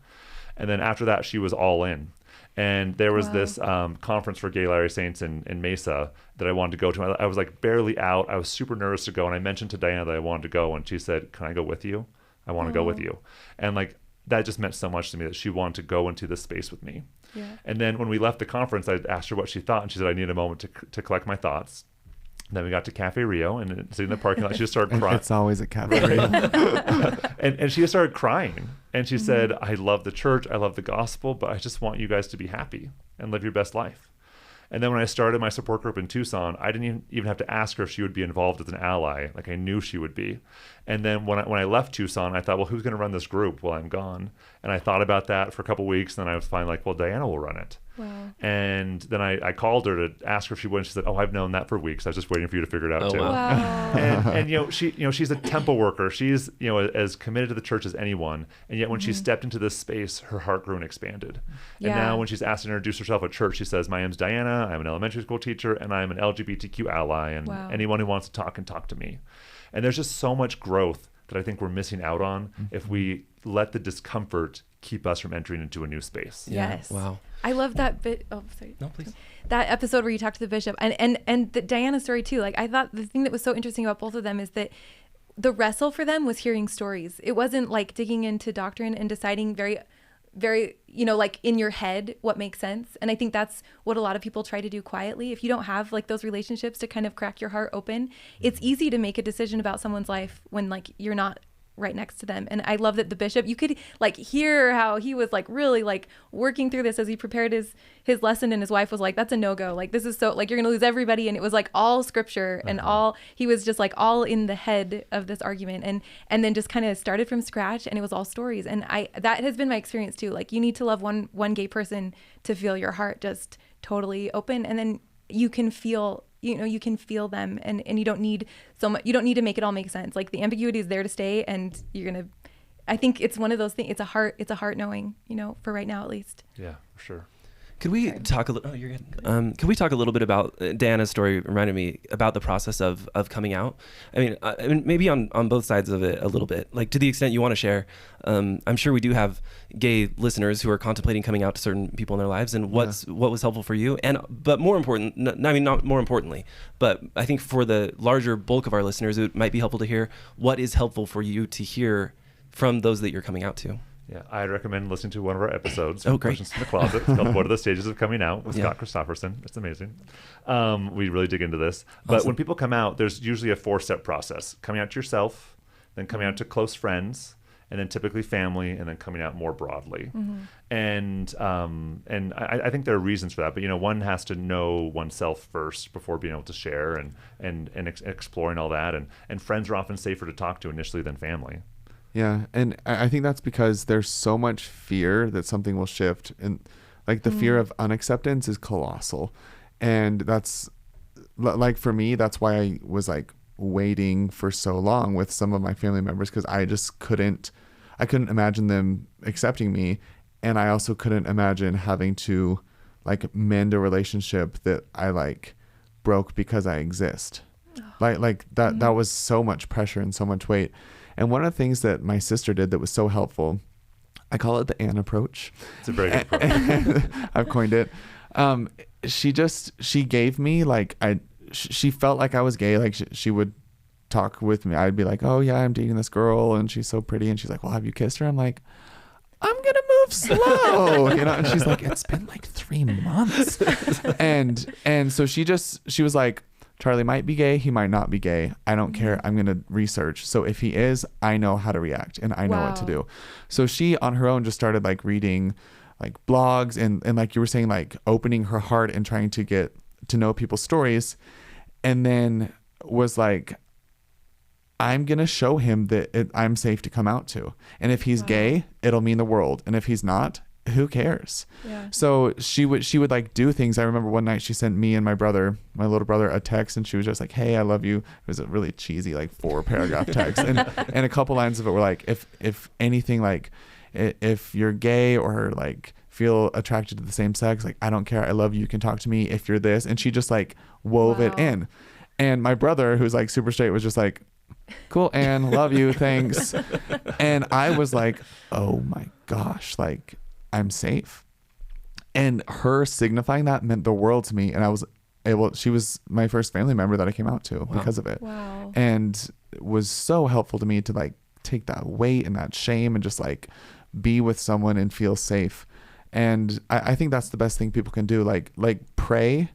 And then after that, she was all in. And there was this conference for gay Latter-day Saints in Mesa that I wanted to go to. I was like barely out. I was super nervous to go. And I mentioned to Diana that I wanted to go. And she said, can I go with you? I want to go with you. And like, that just meant so much to me that she wanted to go into this space with me. Yeah. And then when we left the conference, I asked her what she thought. And she said, I need a moment to collect my thoughts. Then we got to Cafe Rio and sitting in the parking lot, she just started crying. It's always a Cafe Rio. and she just started crying. And she said, I love the church, I love the gospel, but I just want you guys to be happy and live your best life. And then when I started my support group in Tucson, I didn't even have to ask her if she would be involved as an ally. Like I knew she would be. And then when I left Tucson, I thought, well, who's going to run this group while I'm gone? And I thought about that for a couple of weeks. And then I was finally like, well, Diana will run it. Wow. And then I called her to ask her if she would. And she said, oh, I've known that for weeks. I was just waiting for you to figure it out too. Wow. And she's a temple worker. She's as committed to the church as anyone. And yet when she stepped into this space, her heart grew and expanded. And now when she's asked to introduce herself at church, she says, my name's Diana. I'm an elementary school teacher and I'm an LGBTQ ally. And anyone who wants to talk can talk to me. And there's just so much growth that I think we're missing out on if we let the discomfort keep us from entering into a new space. Yes. Wow. I love that bit. Oh, sorry. No, please. That episode where you talked to the bishop and the Diana story too. Like I thought the thing that was so interesting about both of them is that the wrestle for them was hearing stories. It wasn't like digging into doctrine and deciding very, like in your head what makes sense. And I think that's what a lot of people try to do quietly. If you don't have like those relationships to kind of crack your heart open, it's easy to make a decision about someone's life when like you're not right next to them. And I love that the bishop, you could like hear how he was like really like working through this as he prepared his lesson, and his wife was like, that's a no-go. Like this is so like you're gonna lose everybody. And it was like all scripture and he was just like all in the head of this argument and then just kind of started from scratch, and it was all stories. And that has been my experience too. Like you need to love one gay person to feel your heart just totally open, and then you can feel them, and you don't need so much. You don't need to make it all make sense. Like the ambiguity is there to stay, and I think it's one of those things. It's a heart knowing, for right now at least. Yeah, for sure. Could we talk a little? Oh, you're good. Could we talk a little bit about Diana's story? Reminded me about the process of coming out. I mean, maybe on both sides of it a little bit. Like to the extent you want to share. I'm sure we do have gay listeners who are contemplating coming out to certain people in their lives, and what was helpful for you. But more important, not more importantly, but I think for the larger bulk of our listeners, it might be helpful to hear what is helpful for you to hear from those that you're coming out to. Yeah, I'd recommend listening to one of our episodes. Oh, great. Questions from the Closet. It's called What Are the Stages of Coming Out with Scott Christopherson. It's amazing. We really dig into this. But Awesome. when people come out, there's usually a 4-step process. Coming out to yourself, then coming out to close friends, and then typically family, and then coming out more broadly. And I think there are reasons for that. But, one has to know oneself first before being able to share and exploring all that. And friends are often safer to talk to initially than family. Yeah, and I think that's because there's so much fear that something will shift, and like the fear of unacceptance is colossal. And that's like for me, that's why I was like waiting for so long with some of my family members, because I just couldn't imagine them accepting me, and I also couldn't imagine having to like mend a relationship that I like broke because I exist. Like that was so much pressure and so much weight. And one of the things that my sister did that was so helpful, I call it the Ann approach. It's a very good approach. I've coined it. She gave me like, she felt like I was gay. Like she would talk with me. I'd be like, oh yeah, I'm dating this girl and she's so pretty. And she's like, well, have you kissed her? I'm like, I'm going to move slow, and she's like, it's been like 3 months. And so she was like, Charlie might be gay. He might not be gay. I don't care. I'm going to research. So if he is, I know how to react and I know what to do. So she on her own just started like reading like blogs and like you were saying, like opening her heart and trying to get to know people's stories. And then was like, I'm going to show him that I'm safe to come out to. And if he's gay, it'll mean the world. And if he's not, who cares? Yeah. So she would like do things. I remember one night she sent me and my little brother, a text, and she was just like, "Hey, I love you." It was a really cheesy, like 4-paragraph text, and a couple lines of it were like, if anything, like if you're gay or like feel attracted to the same sex, like I don't care, I love you, you can talk to me if you're this. And she just like wove it in. And my brother, who's like super straight, was just like, "Cool, Anne, love you, thanks." And I was like, oh my gosh, like I'm safe. And her signifying that meant the world to me. And she was my first family member that I came out to because of it. Wow. And it was so helpful to me to like take that weight and that shame and just like be with someone and feel safe. And I think that's the best thing people can do. Like pray,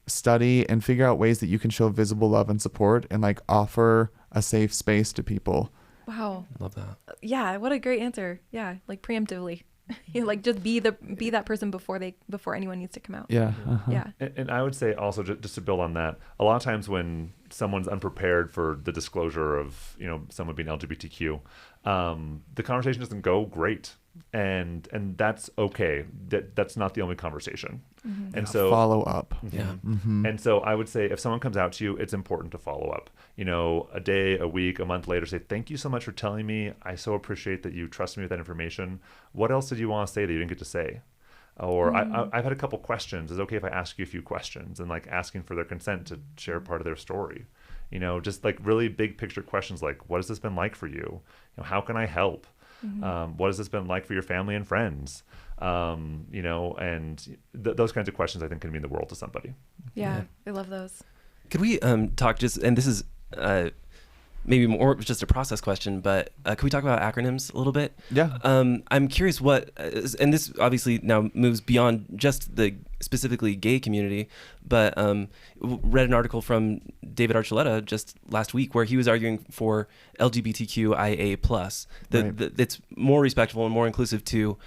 study, and figure out ways that you can show visible love and support and like offer a safe space to people. Wow. Love that. Yeah. What a great answer. Yeah. Like preemptively. Like just be that person before anyone needs to come out. Yeah. Uh-huh. Yeah. And I would say also, just to build on that, a lot of times when someone's unprepared for the disclosure of, someone being LGBTQ, the conversation doesn't go great. And that's okay. That's not the only conversation. Mm-hmm. And so follow up. Yeah. Mm-hmm. And so I would say if someone comes out to you, it's important to follow up. A day, a week, a month later, say, "Thank you so much for telling me. I so appreciate that you trust me with that information. What else did you want to say that you didn't get to say?" Or I've had a couple questions. Is it okay if I ask you a few questions? And like asking for their consent to share part of their story. Just like really big picture questions like, what has this been like for you? How can I help? Mm-hmm. What has this been like for your family and friends? And those kinds of questions I think can mean the world to somebody. Yeah. I love those. Could we talk and this is maybe more just a process question, but could we talk about acronyms a little bit? Yeah. I'm curious and this obviously now moves beyond just the specifically gay community, but read an article from David Archuleta just last week where he was arguing for LGBTQIA+. It's more respectful and more inclusive to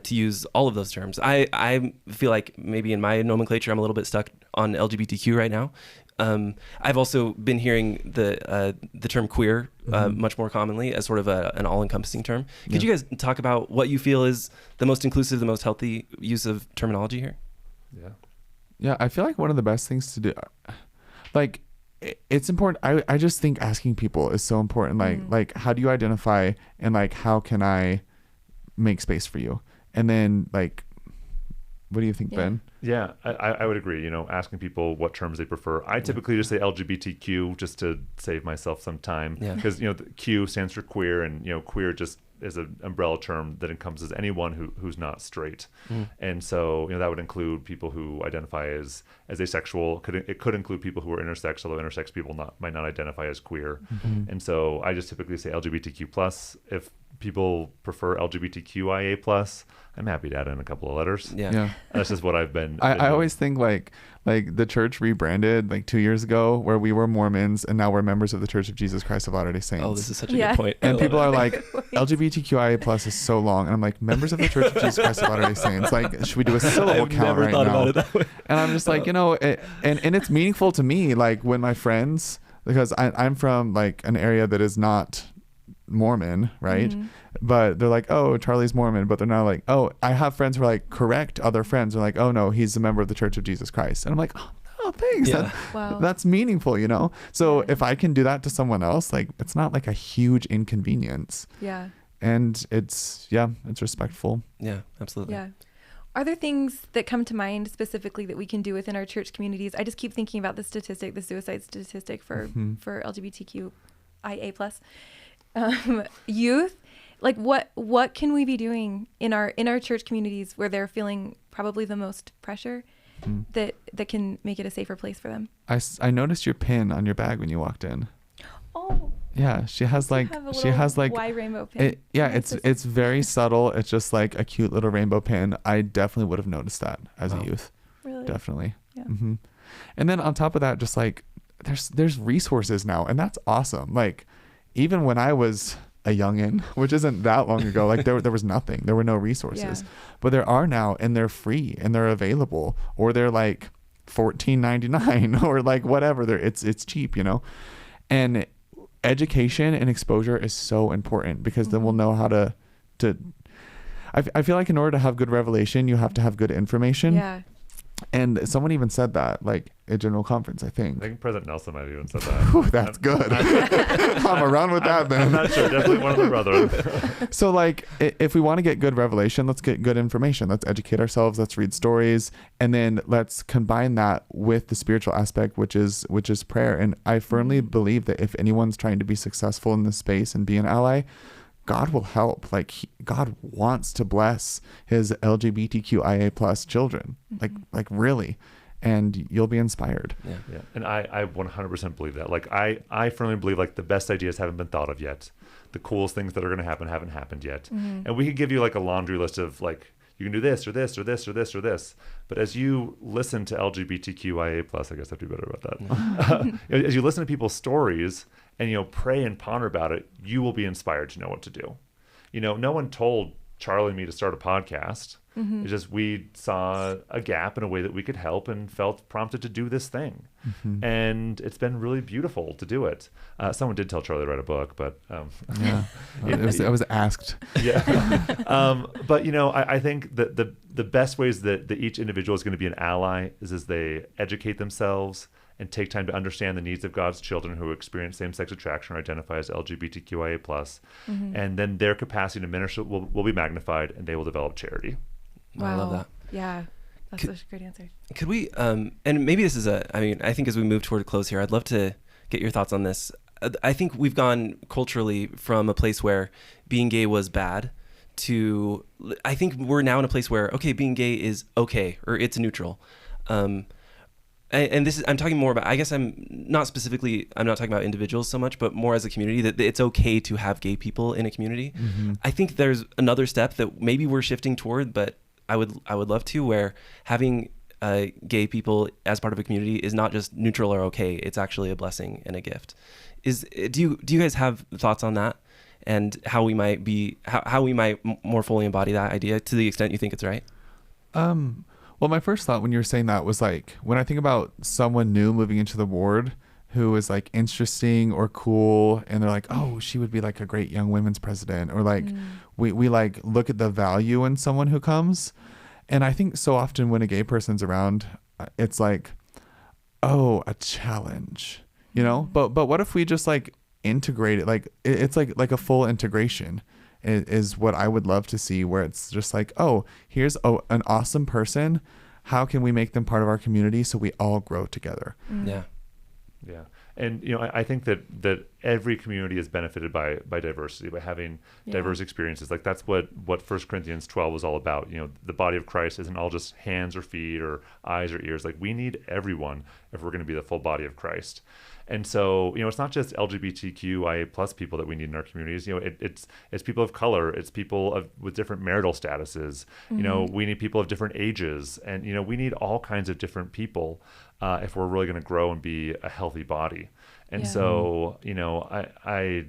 use all of those terms. I feel like maybe in my nomenclature I'm a little bit stuck on LGBTQ right now. I've also been hearing the term queer much more commonly as sort of an all-encompassing term. Could you guys talk about what you feel is the most inclusive, the most healthy use of terminology here? Yeah, I feel like one of the best things to do, like, it's important. I just think asking people is so important. Like how do you identify, and like how can I make space for you? And then like, what do you think, Ben? Yeah, I would agree. Asking people what terms they prefer. I typically just say LGBTQ just to save myself some time. Yeah. Because, the Q stands for queer, and, queer just is an umbrella term that encompasses anyone who's not straight. And so, that would include people who identify as asexual. It could include people who are intersex, although intersex people might not identify as queer. And so I just typically say LGBTQ+. If people prefer LGBTQIA+, I'm happy to add in a couple of letters. Yeah. That's just what I've been. I always think like the church rebranded like 2 years ago, where we were Mormons and now we're members of the Church of Jesus Christ of Latter-day Saints. Oh, this is such a good point. And people are like, LGBTQIA+ is so long. And I'm like, members of the Church of Jesus Christ of Latter-day Saints. Like, should we do a syllable count right now? And I'm just like, and it's meaningful to me. Like when my friends, because I'm from like an area that is not Mormon, right? But they're like, "Oh, Charlie's Mormon," but they're not like, "Oh," I have friends who are like, correct other friends are like, "Oh no, he's a member of the Church of Jesus Christ." And I'm like, oh thanks. Yeah. That's meaningful, so if I can do that to someone else, like it's not like a huge inconvenience. Yeah. And it's respectful. Yeah, absolutely. Yeah. Are there things that come to mind specifically that we can do within our church communities? I just keep thinking about the suicide statistic for LGBTQIA+ youth. Like what can we be doing in our church communities where they're feeling probably the most pressure that can make it a safer place for them? I noticed your pin on your bag when you walked in. Oh. Yeah, she has like Y rainbow pin. It's very subtle. It's just like a cute little rainbow pin. I definitely would have noticed that as a youth. Really? Definitely. Yeah. And then on top of that, just like there's resources now, and that's awesome. Like even when I was a youngin', which isn't that long ago, like there was nothing. There were no resources. But there are now, and they're free and they're available, or they're like $14.99 or like whatever. It's cheap, And education and exposure is so important, because then we'll know how to I feel like in order to have good revelation, you have to have good information. Yeah. And someone even said that, like at General Conference, I think. I think President Nelson might have even said that. Whew, that's good. I'm around with that, then. I'm not sure. Definitely one of the brethren. So, like, if we want to get good revelation, let's get good information. Let's educate ourselves. Let's read stories, and then let's combine that with the spiritual aspect, which is prayer. And I firmly believe that if anyone's trying to be successful in this space and be an ally, God will help. Like God wants to bless his LGBTQIA plus children. Like really. And you'll be inspired. Yeah. And I 100% believe that. Like I firmly believe like the best ideas haven't been thought of yet. The coolest things that are going to happen haven't happened yet. And we could give you like a laundry list of like, you can do this or this or this or this or this. But as you listen to LGBTQIA plus, I guess I have to be better about that. As you listen to people's stories and, pray and ponder about it, you will be inspired to know what to do. No one told Charlie and me to start a podcast. It's just we saw a gap in a way that we could help and felt prompted to do this thing. And it's been really beautiful to do it. Someone did tell Charlie to write a book, but yeah, I was asked. Yeah. But I think that the best ways that each individual is going to be an ally is as they educate themselves and take time to understand the needs of God's children who experience same-sex attraction or identify as LGBTQIA+. And then their capacity to minister will be magnified, and they will develop charity. Wow. I love that. Yeah. That's such a great answer. Could we, and maybe this is I think as we move toward a close here, I'd love to get your thoughts on this. I think we've gone culturally from a place where being gay was bad to, I think we're now in a place where, okay, being gay is okay, or it's neutral. And this is, I'm talking more about, I guess I'm not talking about individuals so much, but more as a community, that it's okay to have gay people in a community. I think there's another step that maybe we're shifting toward, but I would love to, where having gay people as part of a community is not just neutral or okay, it's actually a blessing and a gift. Do you guys have thoughts on that, and how we might more fully embody that idea to the extent you think it's right? Well, my first thought when you were saying that was like, when I think about someone new moving into the ward who is like interesting or cool, and they're like, oh, she would be like a great young women's president, or like we like look at the value in someone who comes. And I think so often when a gay person's around, it's like, oh, a challenge, but what if we just like integrate it? Like it's like a full integration is what I would love to see, where it's just like, oh, here's an awesome person. How can we make them part of our community so we all grow together? Yeah. And, I think that every community is benefited by diversity, by having diverse experiences. Like that's what 1 Corinthians 12 was all about. The body of Christ isn't all just hands or feet or eyes or ears. Like we need everyone if we're going to be the full body of Christ. And so, it's not just LGBTQIA plus people that we need in our communities. It's people of color. It's people with different marital statuses. We need people of different ages. And, we need all kinds of different people if we're really going to grow and be a healthy body. And so, I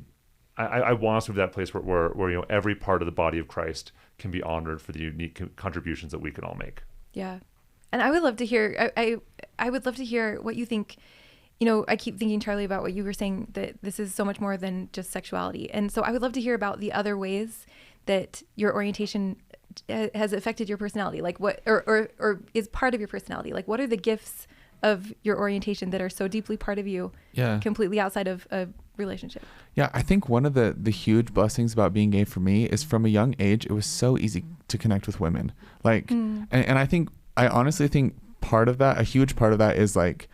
want us to move to that place where every part of the body of Christ can be honored for the unique contributions that we can all make. Yeah. And I would love to hear, I would love to hear what you think. I keep thinking, Charlie, about what you were saying, that this is so much more than just sexuality. And so I would love to hear about the other ways that your orientation has affected your personality, like what, or is part of your personality. Like what are the gifts of your orientation that are so deeply part of you, completely outside of a relationship? Yeah, I think one of the huge blessings about being gay for me is from a young age, it was so easy to connect with women. Like, and I honestly think a huge part of that is like,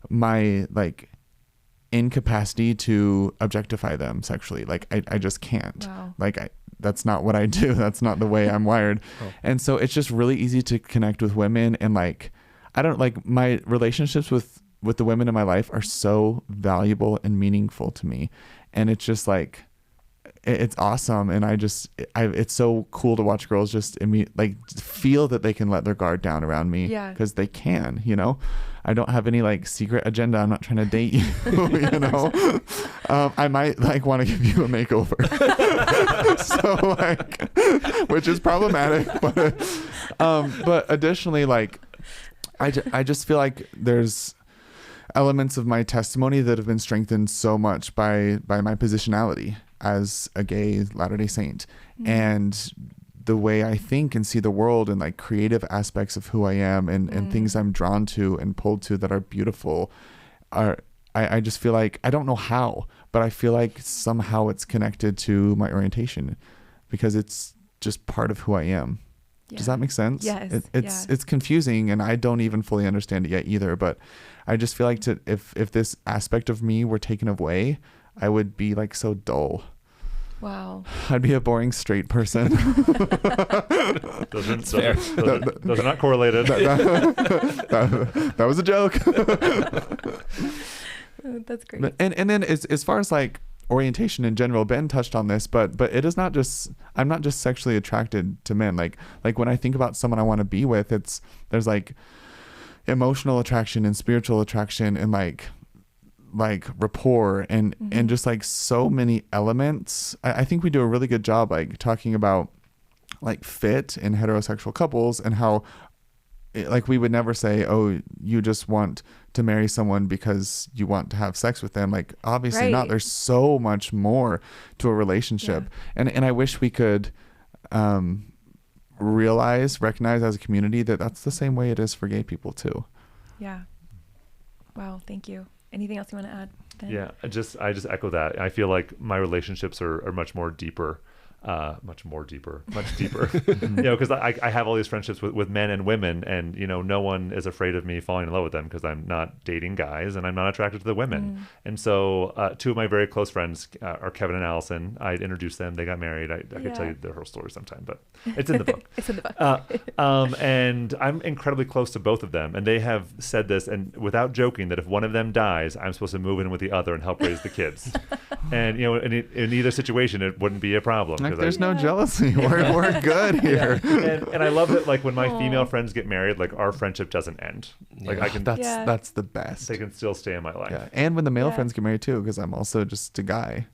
my like incapacity to objectify them sexually. Like I just can't. Wow. Like that's not what I do. That's not the way I'm wired. And so it's just really easy to connect with women, and like I don't like my relationships with the women in my life are so valuable and meaningful to me, and it's just like it's awesome. And it's so cool to watch girls just like feel that they can let their guard down around me, because they can, I don't have any like secret agenda. I'm not trying to date you, I might like want to give you a makeover. So like, which is problematic, but additionally, like, I just feel like there's elements of my testimony that have been strengthened so much by my positionality as a gay Latter-day Saint. And the way I think and see the world and like creative aspects of who I am and things I'm drawn to and pulled to that are beautiful I just feel like, I don't know how, but I feel like somehow it's connected to my orientation because it's just part of who I am. Yeah. Does that make sense? Yes. It's confusing and I don't even fully understand it yet either, but I just feel like if this aspect of me were taken away, I would be like so dull. Wow. I'd be a boring straight person. Those are not correlated. That was a joke. That's great. And then as far as like orientation in general, Ben touched on this, but it is not just, I'm not just sexually attracted to men. Like when I think about someone I want to be with, there's like emotional attraction and spiritual attraction and like rapport and just like so many elements. I think we do a really good job like talking about like fit in heterosexual couples and how like we would never say, oh, you just want to marry someone because you want to have sex with them. Like obviously not. There's so much more to a relationship. Yeah. And I wish we could recognize as a community that that's the same way it is for gay people too. Yeah. Wow. Thank you. Anything else you want to add, Ben? Yeah, I just echo that. I feel like my relationships are much deeper. Because I have all these friendships with men and women, and no one is afraid of me falling in love with them because I'm not dating guys and I'm not attracted to the women. And so two of my very close friends are Kevin and Allison. I'd introduced them. They got married. I could tell you their whole story sometime, but it's in the book. It's in the book. And I'm incredibly close to both of them, and they have said this, and without joking, that if one of them dies, I'm supposed to move in with the other and help raise the kids. And in either situation, it wouldn't be a problem. Like, there's no jealousy. We're good here. And I love that, like, when my female friends get married, like, our friendship doesn't end. Like, I can. That's the best. They can still stay in my life. Yeah. And when the male friends get married too, because I'm also just a guy.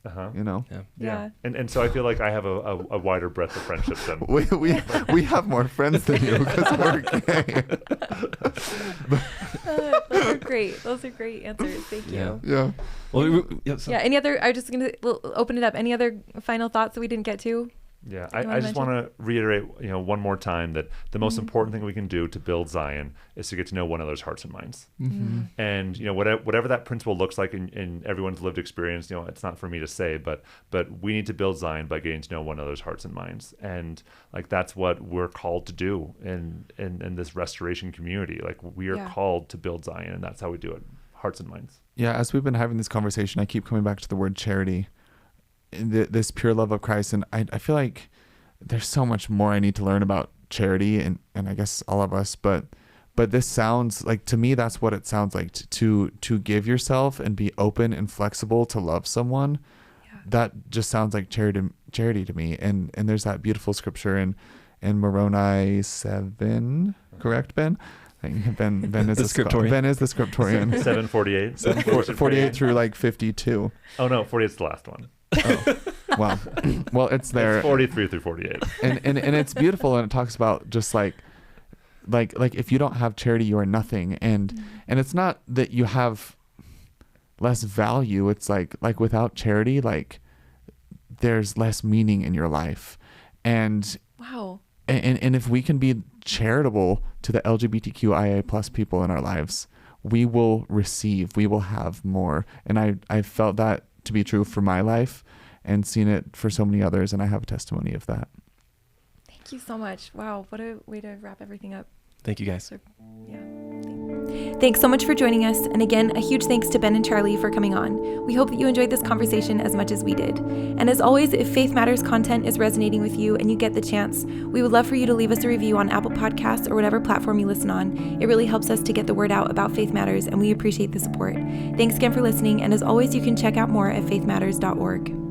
Yeah. And so I feel like I have a wider breadth of friendships than we have more friends than you because we're gay. Those are great answers. Thank you. Yeah. Well, any other, I'm just going to open it up. Any other final thoughts that we didn't get to? Yeah, I just want to reiterate, one more time that the most important thing we can do to build Zion is to get to know one another's hearts and minds. And, whatever that principle looks like in everyone's lived experience, it's not for me to say, but we need to build Zion by getting to know one another's hearts and minds. And like, that's what we're called to do in this restoration community. Like, we are called to build Zion, and that's how we do it. Hearts and minds. Yeah. As we've been having this conversation, I keep coming back to the word charity. This pure love of Christ, and I feel like there's so much more I need to learn about charity, and I guess all of us, but this sounds like, to me, that's what it sounds like, to give yourself and be open and flexible to love someone. That just sounds like charity to me. And there's that beautiful scripture in Moroni 7, correct, Ben? Ben is the scriptorian. Ben is the scriptorian. 7:48. 7:48 through like 52. Oh no, 48 is the last one. Oh, wow. Well, it's there. It's 43 through 48. And it's beautiful, and it talks about just like if you don't have charity, you are nothing. And it's not that you have less value. It's like without charity, like there's less meaning in your life. And wow. And if we can be charitable to the LGBTQIA plus people in our lives, we will receive, we will have more. And I felt that to be true for my life and seen it for so many others. And I have a testimony of that. Thank you so much. Wow. What a way to wrap everything up. Thank you, guys. So, Thanks so much for joining us. And again, a huge thanks to Ben and Charlie for coming on. We hope that you enjoyed this conversation as much as we did. And as always, if Faith Matters content is resonating with you and you get the chance, we would love for you to leave us a review on Apple Podcasts or whatever platform you listen on. It really helps us to get the word out about Faith Matters, and we appreciate the support. Thanks again for listening. And as always, you can check out more at faithmatters.org.